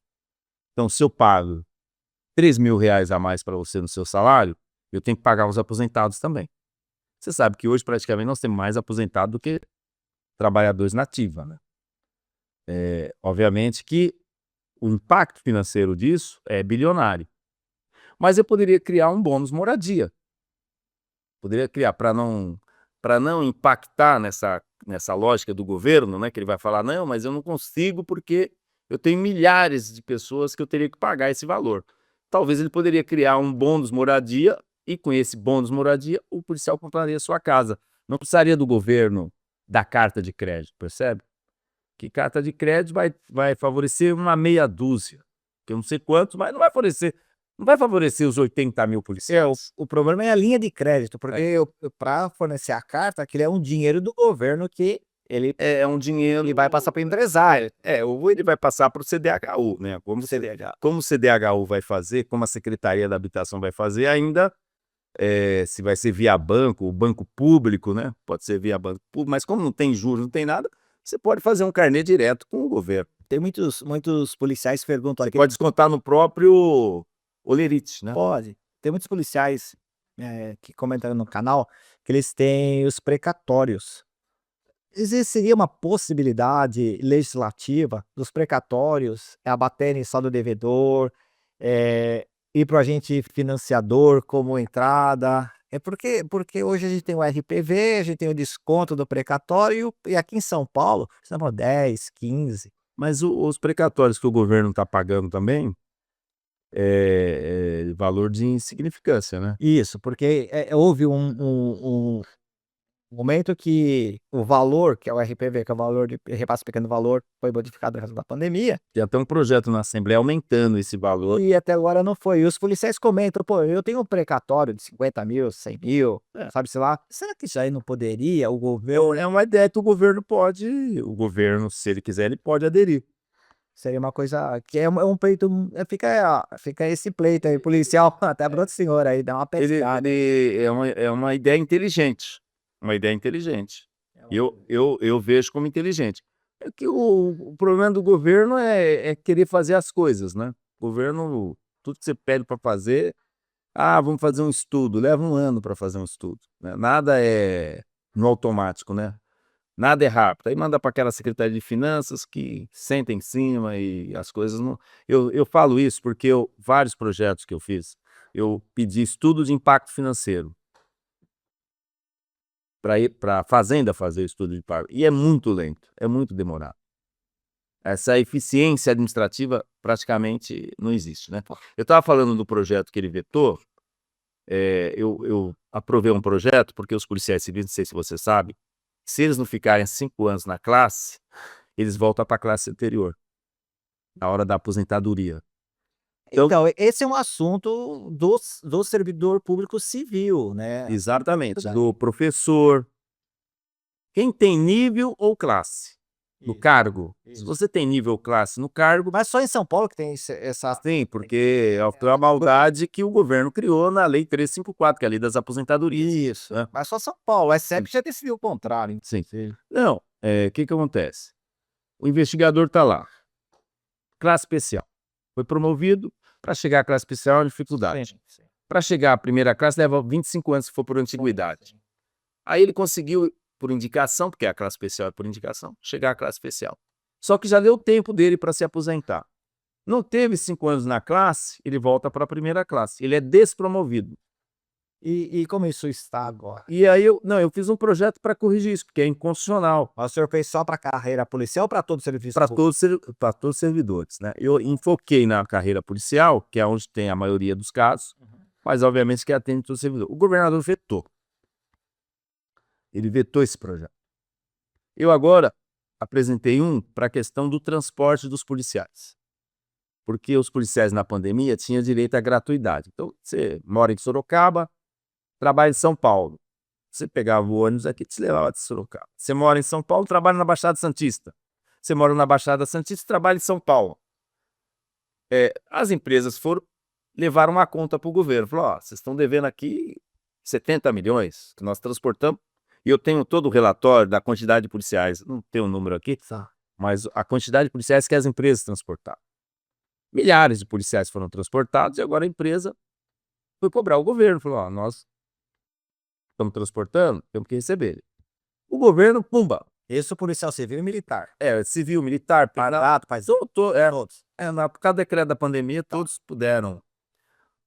Speaker 2: Então se eu pago 3 mil reais a mais para você no seu salário, eu tenho que pagar os aposentados também. Você sabe que hoje praticamente nós temos mais aposentados do que trabalhadores na ativa, né? Obviamente que o impacto financeiro disso é bilionário. Mas eu poderia criar um bônus moradia. Poderia criar para não impactar nessa lógica do governo, né? Que ele vai falar, não, mas eu não consigo porque eu tenho milhares de pessoas que eu teria que pagar esse valor. Talvez ele poderia criar um bônus moradia e com esse bônus moradia o policial compraria a sua casa. Não precisaria do governo da carta de crédito, percebe? Que carta de crédito vai favorecer uma meia dúzia, que eu não sei quantos, mas não vai favorecer os 80 mil policiais.
Speaker 1: O problema é a linha de crédito, porque para fornecer a carta, aquele é um dinheiro do governo que ele
Speaker 2: um dinheiro...
Speaker 1: ele vai passar para o empresário.
Speaker 2: Ou ele vai passar para o CDHU, né? Como o CDHU vai fazer, como a Secretaria da Habitação vai fazer, ainda se vai ser via banco, o banco público, né? Pode ser via banco público, mas como não tem juros, não tem nada, você pode fazer um carnê direto com o governo.
Speaker 1: Tem muitos policiais que perguntam...
Speaker 2: Você pode descontar no próprio Olerite, né?
Speaker 1: Pode. Tem muitos policiais que comentaram no canal que eles têm os precatórios. Existiria uma possibilidade legislativa dos precatórios abaterem só do devedor, ir para o agente financiador como entrada. É porque hoje a gente tem o RPV, a gente tem o desconto do precatório e aqui em São Paulo, estamos 10, 15.
Speaker 2: Mas os precatórios que o governo está pagando também, é valor de insignificância, né?
Speaker 1: Isso, porque, houve um momento que o valor, que é o RPV, que é o valor de repasse pequeno valor, foi modificado por causa da pandemia,
Speaker 2: Tem até um projeto na Assembleia aumentando esse valor.
Speaker 1: e até agora não foi. E os policiais comentam: "Pô, eu tenho um precatório de 50.000, 100.000,
Speaker 2: É.
Speaker 1: sabe-se lá, será que isso aí não poderia o
Speaker 2: É
Speaker 1: governo".
Speaker 2: é uma ideia que o governo, se ele quiser, ele pode aderir.
Speaker 1: Seria uma coisa que é um pleito, fica esse pleito aí policial até para outro senhor aí, dá uma pescada.
Speaker 2: Ele é uma ideia inteligente, uma ideia inteligente.
Speaker 1: É
Speaker 2: E
Speaker 1: uma
Speaker 2: eu vejo como inteligente. É que o problema do governo é querer fazer as coisas, né. O governo, tudo que você pede para fazer: "Ah, vamos fazer um estudo", leva 1 ano para fazer um estudo, né, nada é no automático, né, nada é rápido. Aí manda para aquela secretaria de finanças que senta em cima e as coisas não. Eu falo isso porque vários projetos que eu fiz, eu pedi estudo de impacto financeiro para ir para a fazenda fazer o estudo de impacto, e é muito lento, é muito demorado. Essa eficiência administrativa praticamente não existe, né. Eu estava falando do projeto que ele vetou, eu aprovei um projeto, porque os policiais civis, não sei se você sabe, se eles não ficarem 5 anos na classe, eles voltam para a classe anterior, na hora da aposentadoria. Então
Speaker 1: Então, esse é um assunto do servidor público civil, né.
Speaker 2: exatamente,
Speaker 1: Da
Speaker 2: do professor, quem tem nível ou classe no
Speaker 1: Isso,
Speaker 2: cargo. Se
Speaker 1: isso.
Speaker 2: você tem nível ou classe no cargo,
Speaker 1: Mas só em São Paulo que tem essa
Speaker 2: sim, porque foi a maldade que o governo criou na Lei 354, que é a Lei das Aposentadorias,
Speaker 1: isso,
Speaker 2: né.
Speaker 1: mas só São Paulo, a SEP já decidiu o contrário
Speaker 2: Sim.
Speaker 1: inclusive.
Speaker 2: Não, que acontece? O investigador está lá, classe especial, foi promovido, para chegar à classe especial é uma
Speaker 1: Sim,
Speaker 2: dificuldade.
Speaker 1: sim.
Speaker 2: Para chegar à primeira classe leva 25 anos se for por antiguidade. Aí ele conseguiu, por indicação, porque a classe especial é por indicação, chegar à classe especial. Só que já deu tempo dele para se aposentar. Não teve 5 anos na classe, ele volta para a primeira classe, ele é despromovido.
Speaker 1: E como isso está agora?
Speaker 2: E aí eu fiz um projeto para corrigir isso, porque é inconstitucional
Speaker 1: Mas o senhor fez só para carreira policial ou para todo o serviço
Speaker 2: para
Speaker 1: público?
Speaker 2: todos os servidores, né. Eu enfoquei na carreira policial, que é onde tem a maioria dos casos,
Speaker 1: Uhum.
Speaker 2: mas obviamente que atende todo servidor. O governador vetou, ele vetou esse projeto. Eu agora apresentei um para a questão do transporte dos policiais, porque os policiais na pandemia tinham direito à gratuidade. Então, você mora em Sorocaba, trabalha em São Paulo, você pegava o ônibus aqui e te levava de Sorocaba. Você mora em São Paulo, trabalha na Baixada Santista. Você mora na Baixada Santista, trabalha em São Paulo. As empresas levaram uma conta para o governo, falou: "Ó, vocês estão devendo aqui 70 milhões que nós transportamos", e eu tenho todo o relatório da quantidade de policiais, não tenho o número aqui,
Speaker 1: Tá.
Speaker 2: mas a quantidade de policiais que as empresas transportaram. Milhares de policiais foram transportados e agora a empresa foi cobrar o governo, falou: "Ó, nós estamos transportando, temos que receber". O governo, pumba,
Speaker 1: Isso policial civil e militar.
Speaker 2: civil, militar, penal,
Speaker 1: Fardado, faz todos.
Speaker 2: por causa do decreto da pandemia, todos puderam.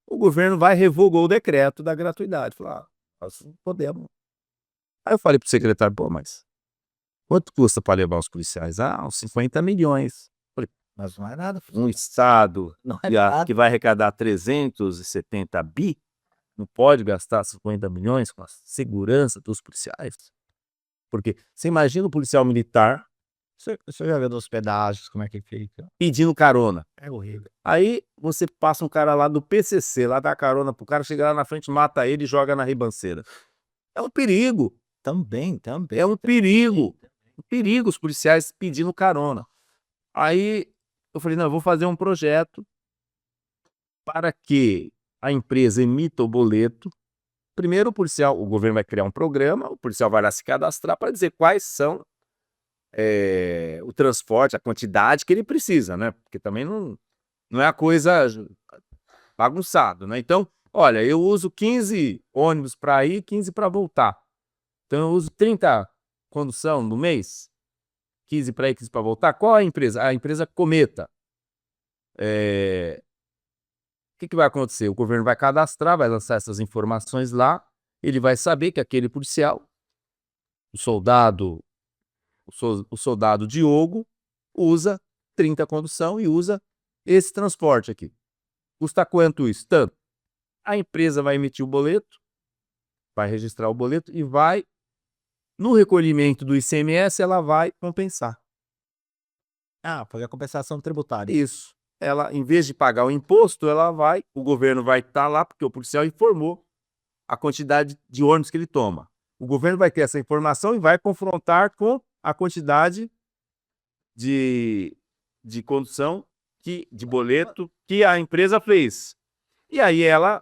Speaker 2: O governo vai revogou o decreto da gratuidade, falou: "Ah, nós não podemos". Aí eu falei para o secretário: "Pô, mas quanto custa para levar os policiais?". "Ah, uns 50 milhões". Falei:
Speaker 1: Mas não é nada,
Speaker 2: "Um estado
Speaker 1: não é nada.
Speaker 2: que vai arrecadar 370 bi, não pode gastar 50 milhões com a segurança dos policiais?". Porque você imagina o policial militar
Speaker 1: O senhor já viu nos pedágios como é que fica?
Speaker 2: pedindo carona.
Speaker 1: É horrível.
Speaker 2: Aí você passa um cara lá do PCC, lá dá carona pro cara, chega lá na frente, mata ele e joga na ribanceira. É um perigo,
Speaker 1: Também,
Speaker 2: é
Speaker 1: também,
Speaker 2: um
Speaker 1: também.
Speaker 2: perigo, um perigo os policiais pedindo carona. Aí eu falei: "Não, eu vou fazer um projeto para que a empresa emita o boleto". Primeiro o governo vai criar um programa, o policial vai lá se cadastrar para dizer quais são, o transporte, a quantidade que ele precisa, né, porque também não é a coisa bagunçado, né. Então: "Olha, eu uso 15 ônibus para ir, 15 para voltar. Então eu uso 30 condução no mês, 15 para ir, 15 para voltar. Qual a empresa?". A empresa Cometa. que vai acontecer? O governo vai cadastrar, vai lançar essas informações lá, ele vai saber que aquele policial, o soldado, o soldado Diogo, usa 30 condução e usa esse transporte aqui. Custa quanto isso? Tanto. A empresa vai emitir o boleto, vai registrar o boleto e vai, no recolhimento do ICMS, ela vai compensar.
Speaker 1: Fazer a compensação tributária.
Speaker 2: Isso. Ela, em vez de pagar o imposto, o governo vai estar lá, porque o policial informou a quantidade de ônibus que ele toma. O governo vai ter essa informação e vai confrontar com a quantidade de condução, de boleto que a empresa fez. E aí ela,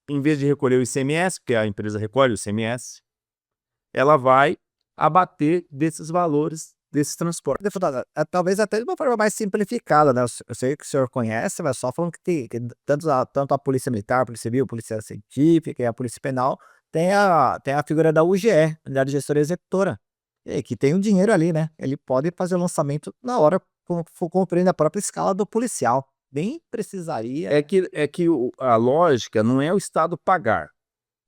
Speaker 2: em vez de recolher o ICMS, porque a empresa recolhe o ICMS, ela vai abater desses valores desses transportes.
Speaker 1: Deputada, talvez até de uma forma mais simplificada, né? Eu sei que o senhor conhece, mas só falando que tanto a Polícia Militar, a Polícia Civil, a Polícia Científica e a Polícia Penal tem a figura da UGE, Unidade Gestora Executora, que tem o dinheiro ali, né? Ele pode fazer o lançamento na hora, cumprindo a própria escala do policial. Nem precisaria
Speaker 2: A lógica não é o Estado pagar,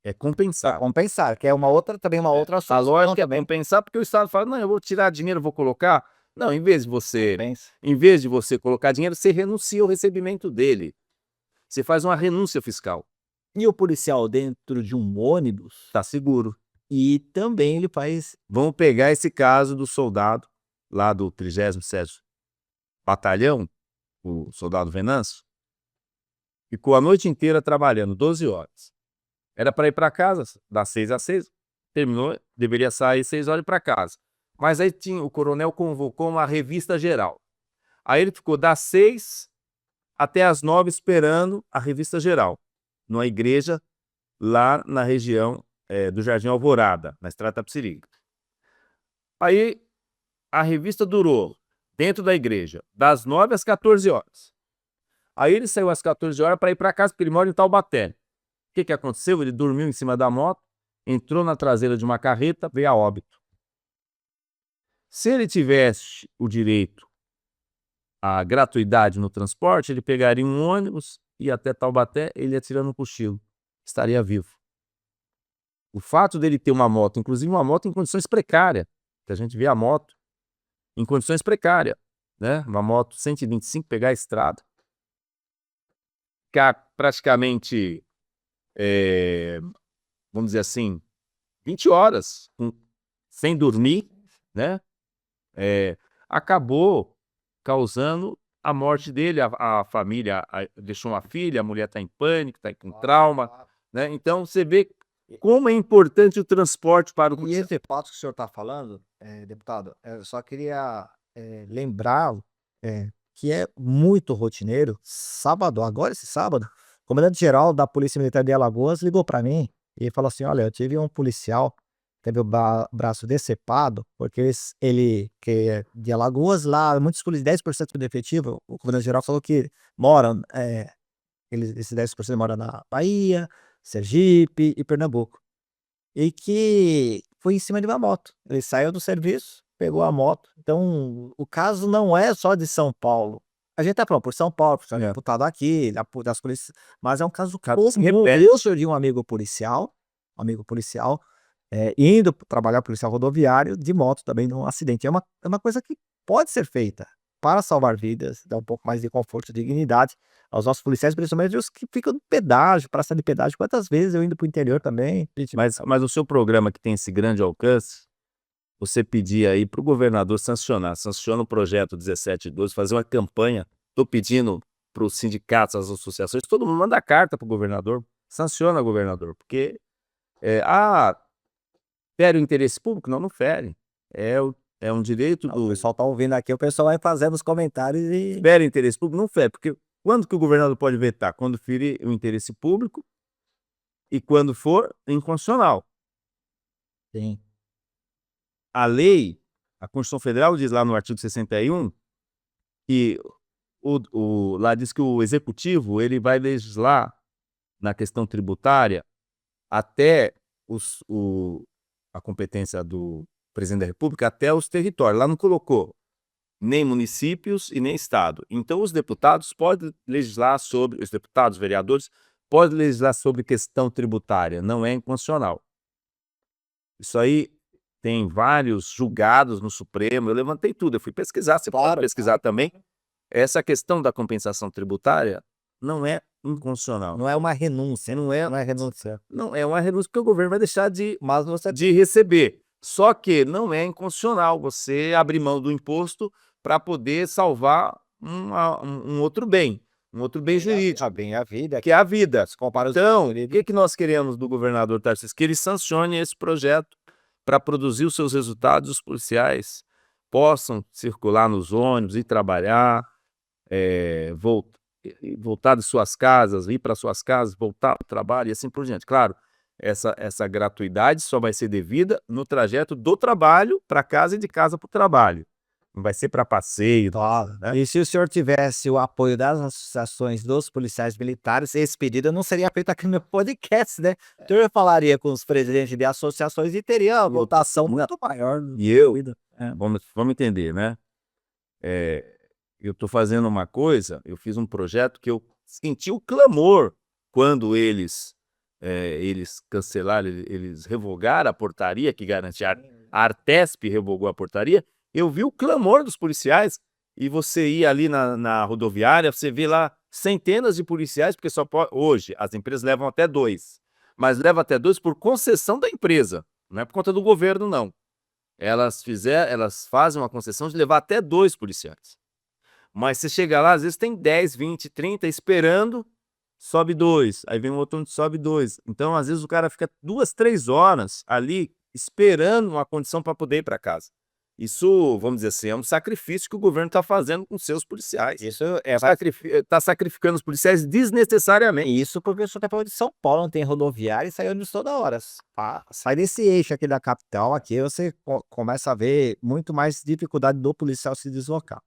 Speaker 2: é compensar.
Speaker 1: compensar, que é também uma outra
Speaker 2: A
Speaker 1: solução
Speaker 2: lógica é
Speaker 1: também.
Speaker 2: compensar, porque o Estado fala, não, eu vou tirar dinheiro, vou colocar. Não, em vez de
Speaker 1: Compensa.
Speaker 2: você colocar dinheiro, você renuncia ao recebimento dele. Você faz uma renúncia fiscal.
Speaker 1: E o policial dentro de um ônibus,
Speaker 2: Está seguro.
Speaker 1: e também ele faz.
Speaker 2: Vamos pegar esse caso do soldado lá do 37º Batalhão, o soldado Venâncio, ficou a noite inteira trabalhando, 12 horas. Era para ir para casa, das 6 às 6, terminou, deveria sair 6 horas para casa. Mas aí o coronel convocou uma revista geral. Aí ele ficou das 6 até as 9 esperando a revista geral, numa igreja lá na região do Jardim Alvorada, na Estrada Tapicirica. Aí a revista durou, dentro da igreja, das 9 às 14 horas. Aí ele saiu às 14 horas para ir para casa, porque ele mora em Taubaté. O que aconteceu? Ele dormiu em cima da moto, entrou na traseira de uma carreta, veio a óbito. Se ele tivesse o direito à gratuidade no transporte, ele pegaria um ônibus, ia até Taubaté, ele ia tirando um cochilo, estaria vivo. O fato dele ter uma moto, inclusive uma moto em condições precárias, que a gente vê a moto em condições precárias, né? Uma moto 125, pegar a estrada, ficar praticamente, vamos dizer assim, 20 horas sem dormir, né? Acabou causando a morte dele. A família deixou uma filha, a mulher está em pânico, está com trauma, né? Então você vê como é importante o transporte para o
Speaker 1: E
Speaker 2: policial.
Speaker 1: esse fato que o senhor está falando, deputado, eu só queria lembrar que é muito rotineiro. Sábado, agora esse sábado, o comandante-geral da Polícia Militar de Alagoas ligou para mim e falou assim: olha, eu tive um policial, teve o braço decepado, porque ele que é de Alagoas, lá, muitos policiais, 10% do efetivo, o comandante-geral falou que moram, esses 10% moram na Bahia, Sergipe e Pernambuco. E que foi em cima de uma moto. Ele saiu do serviço, pegou a moto. Então, o caso não é só de São Paulo. A gente tá falando por São Paulo, por ser deputado aqui, das polícias, mas é um caso comum.
Speaker 2: repete.
Speaker 1: Eu sou de um amigo policial, indo trabalhar policial rodoviário de moto também num acidente. É uma coisa que pode ser feita para salvar vidas, dar um pouco mais de conforto e dignidade aos nossos policiais, principalmente os que ficam no pedágio, praça de pedágio. Quantas vezes eu indo para o interior também, gente,
Speaker 2: Mas o seu programa, que tem esse grande alcance, você pedir aí para o governador sanciona o projeto 1712, fazer uma campanha. Estou pedindo para os sindicatos, as associações, todo mundo manda carta para o governador, sanciona o governador, porque fere o interesse público? Não, não fere. É um direito
Speaker 1: o
Speaker 2: do...
Speaker 1: pessoal tá ouvindo aqui, o pessoal vai fazendo os comentários e
Speaker 2: Fere o interesse público? Não fere, porque quando que o governador pode vetar? Quando ferir o interesse público e quando for inconstitucional.
Speaker 1: sim.
Speaker 2: A lei, a Constituição Federal diz lá no artigo 61 que lá diz que o executivo ele vai legislar na questão tributária até a competência do presidente da República, até os territórios. Lá não colocou nem municípios e nem Estado. Então os deputados podem legislar sobre, os deputados, vereadores, podem legislar sobre questão tributária, não é inconstitucional. Isso aí tem vários julgados no Supremo, eu levantei tudo, eu fui pesquisar, você pode pesquisar também. Essa questão da compensação tributária não é inconstitucional.
Speaker 1: Não é uma renúncia,
Speaker 2: Não é,
Speaker 1: não é renúncia.
Speaker 2: não é uma renúncia, porque o governo vai deixar de
Speaker 1: Mas você
Speaker 2: receber. Só que não é inconstitucional você abrir mão do imposto para poder salvar um outro bem jurídico,
Speaker 1: bem a vida,
Speaker 2: que é a vida.
Speaker 1: se compara os
Speaker 2: Então, o que nós queremos do governador Tarcísio? Que ele sancione esse projeto para produzir os seus resultados, os policiais possam circular nos ônibus, ir trabalhar, voltar de suas casas, ir para suas casas, voltar para o trabalho e assim por diante. Claro, essa gratuidade só vai ser devida no trajeto do trabalho para casa e de casa para o trabalho. Não vai ser para passeio, né?
Speaker 1: E se o senhor tivesse o apoio das associações dos policiais militares, esse pedido não seria feito aqui no meu podcast, né? O senhor falaria com os presidentes de associações e teria uma votação muito maior.
Speaker 2: E eu, vamos entender, né? Eu estou fazendo uma coisa, eu fiz um projeto que eu senti o clamor quando eles cancelaram, eles revogaram a portaria que garantia, a Artesp revogou a portaria, eu vi o clamor dos policiais, e você ia ali na rodoviária, você vê lá centenas de policiais, porque só pode, hoje as empresas levam até 2, mas levam até 2 por concessão da empresa, não é por conta do governo, não. Elas fazem uma concessão de levar até 2 policiais. Mas você chega lá, às vezes tem 10, 20, 30 esperando, sobe 2, aí vem um outro onde sobe 2. Então, às vezes o cara fica 2, 3 horas ali esperando uma condição para poder ir para casa. Isso, vamos dizer assim, é um sacrifício que o governo está fazendo com seus policiais.
Speaker 1: Isso
Speaker 2: Está sacrificando os policiais desnecessariamente.
Speaker 1: Isso porque o senhor está falando de São Paulo, não tem rodoviária e sai ônibus toda hora. Sai desse eixo aqui da capital, aqui você começa a ver muito mais dificuldade do policial se deslocar.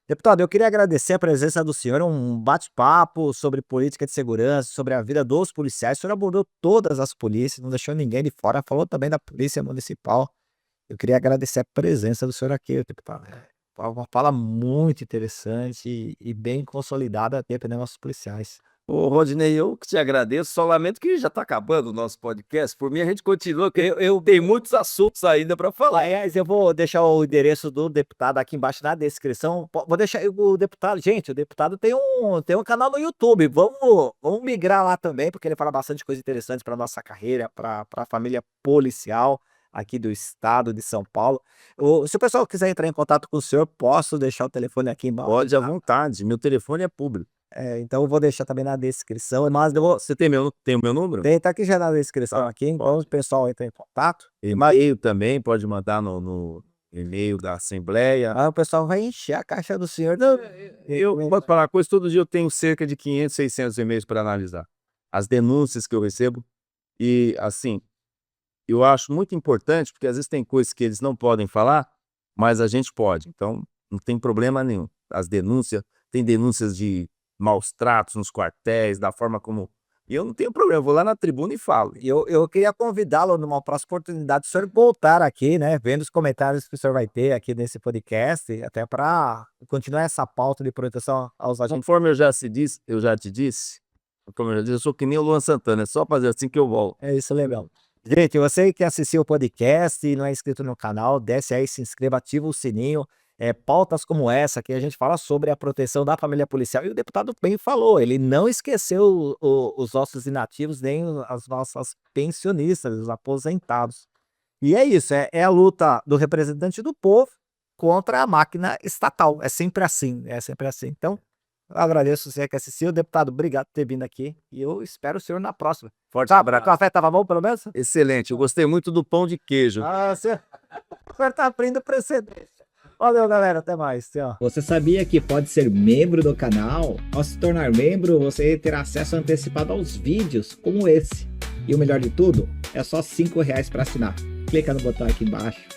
Speaker 1: Deputado, eu queria agradecer a presença do senhor, um bate-papo sobre política de segurança, sobre a vida dos policiais. O senhor abordou todas as polícias, não deixou ninguém de fora, falou também da Polícia Municipal. Eu queria agradecer a presença do senhor aqui, deputado. Foi uma fala muito interessante e bem consolidada até para nossos policiais.
Speaker 2: Ô, Rodinei, eu que te agradeço, só lamento que já está acabando o nosso podcast. Por mim, a gente continua, porque eu tenho muitos assuntos ainda para falar.
Speaker 1: Aliás, eu vou deixar o endereço do deputado aqui embaixo na descrição. Vou deixar o deputado. Gente, o deputado tem um canal no YouTube. Vamos migrar lá também, porque ele fala bastante coisa interessante para nossa carreira, para a família policial aqui do estado de São Paulo. Se o pessoal quiser entrar em contato com o senhor, posso deixar o telefone aqui embaixo?
Speaker 2: Pode à vontade, meu telefone é público.
Speaker 1: Então eu vou deixar também na descrição, mas
Speaker 2: Você tem o meu número?
Speaker 1: tá aqui já na descrição aqui, então o pessoal entra em contato.
Speaker 2: E-mail também, pode mandar no e-mail da Assembleia.
Speaker 1: Aí o pessoal vai encher a caixa do senhor.
Speaker 2: Eu posso falar uma coisa, todo dia eu tenho cerca de 500, 600 e-mails para analisar. As denúncias que eu recebo, e assim, eu acho muito importante, porque às vezes tem coisas que eles não podem falar, mas a gente pode, então não tem problema nenhum. As denúncias, tem denúncias de maus tratos nos quartéis, da forma como... E eu não tenho problema, eu vou lá na tribuna e falo.
Speaker 1: Eu queria convidá-lo numa próxima oportunidade, o senhor voltar aqui, né, vendo os comentários que o senhor vai ter aqui nesse podcast, até para continuar essa pauta de proteção aos agentes.
Speaker 2: Conforme eu já te disse, eu sou que nem o Luan Santana, é só fazer assim que eu volto.
Speaker 1: É isso, legal. Gente, você que assistiu o podcast e não é inscrito no canal, desce aí, se inscreva, ativa o sininho. Pautas como essa que a gente fala sobre a proteção da família policial, e o deputado bem falou, ele não esqueceu os nossos inativos nem as nossas pensionistas, os aposentados. E é isso, é a luta do representante do povo contra a máquina estatal, é sempre assim, Então, eu agradeço você que assistiu, deputado, obrigado por ter vindo aqui, e eu espero o senhor na próxima.
Speaker 2: Forte
Speaker 1: O
Speaker 2: abraço.
Speaker 1: café tava bom, pelo menos?
Speaker 2: Excelente, eu gostei muito do pão de queijo.
Speaker 1: O senhor tá abrindo precedente. Valeu, galera, até mais. Tchau.
Speaker 3: Você sabia que pode ser membro do canal? Ao se tornar membro, você terá acesso antecipado aos vídeos como esse. E o melhor de tudo, é só R$ 5 para assinar. Clica no botão aqui embaixo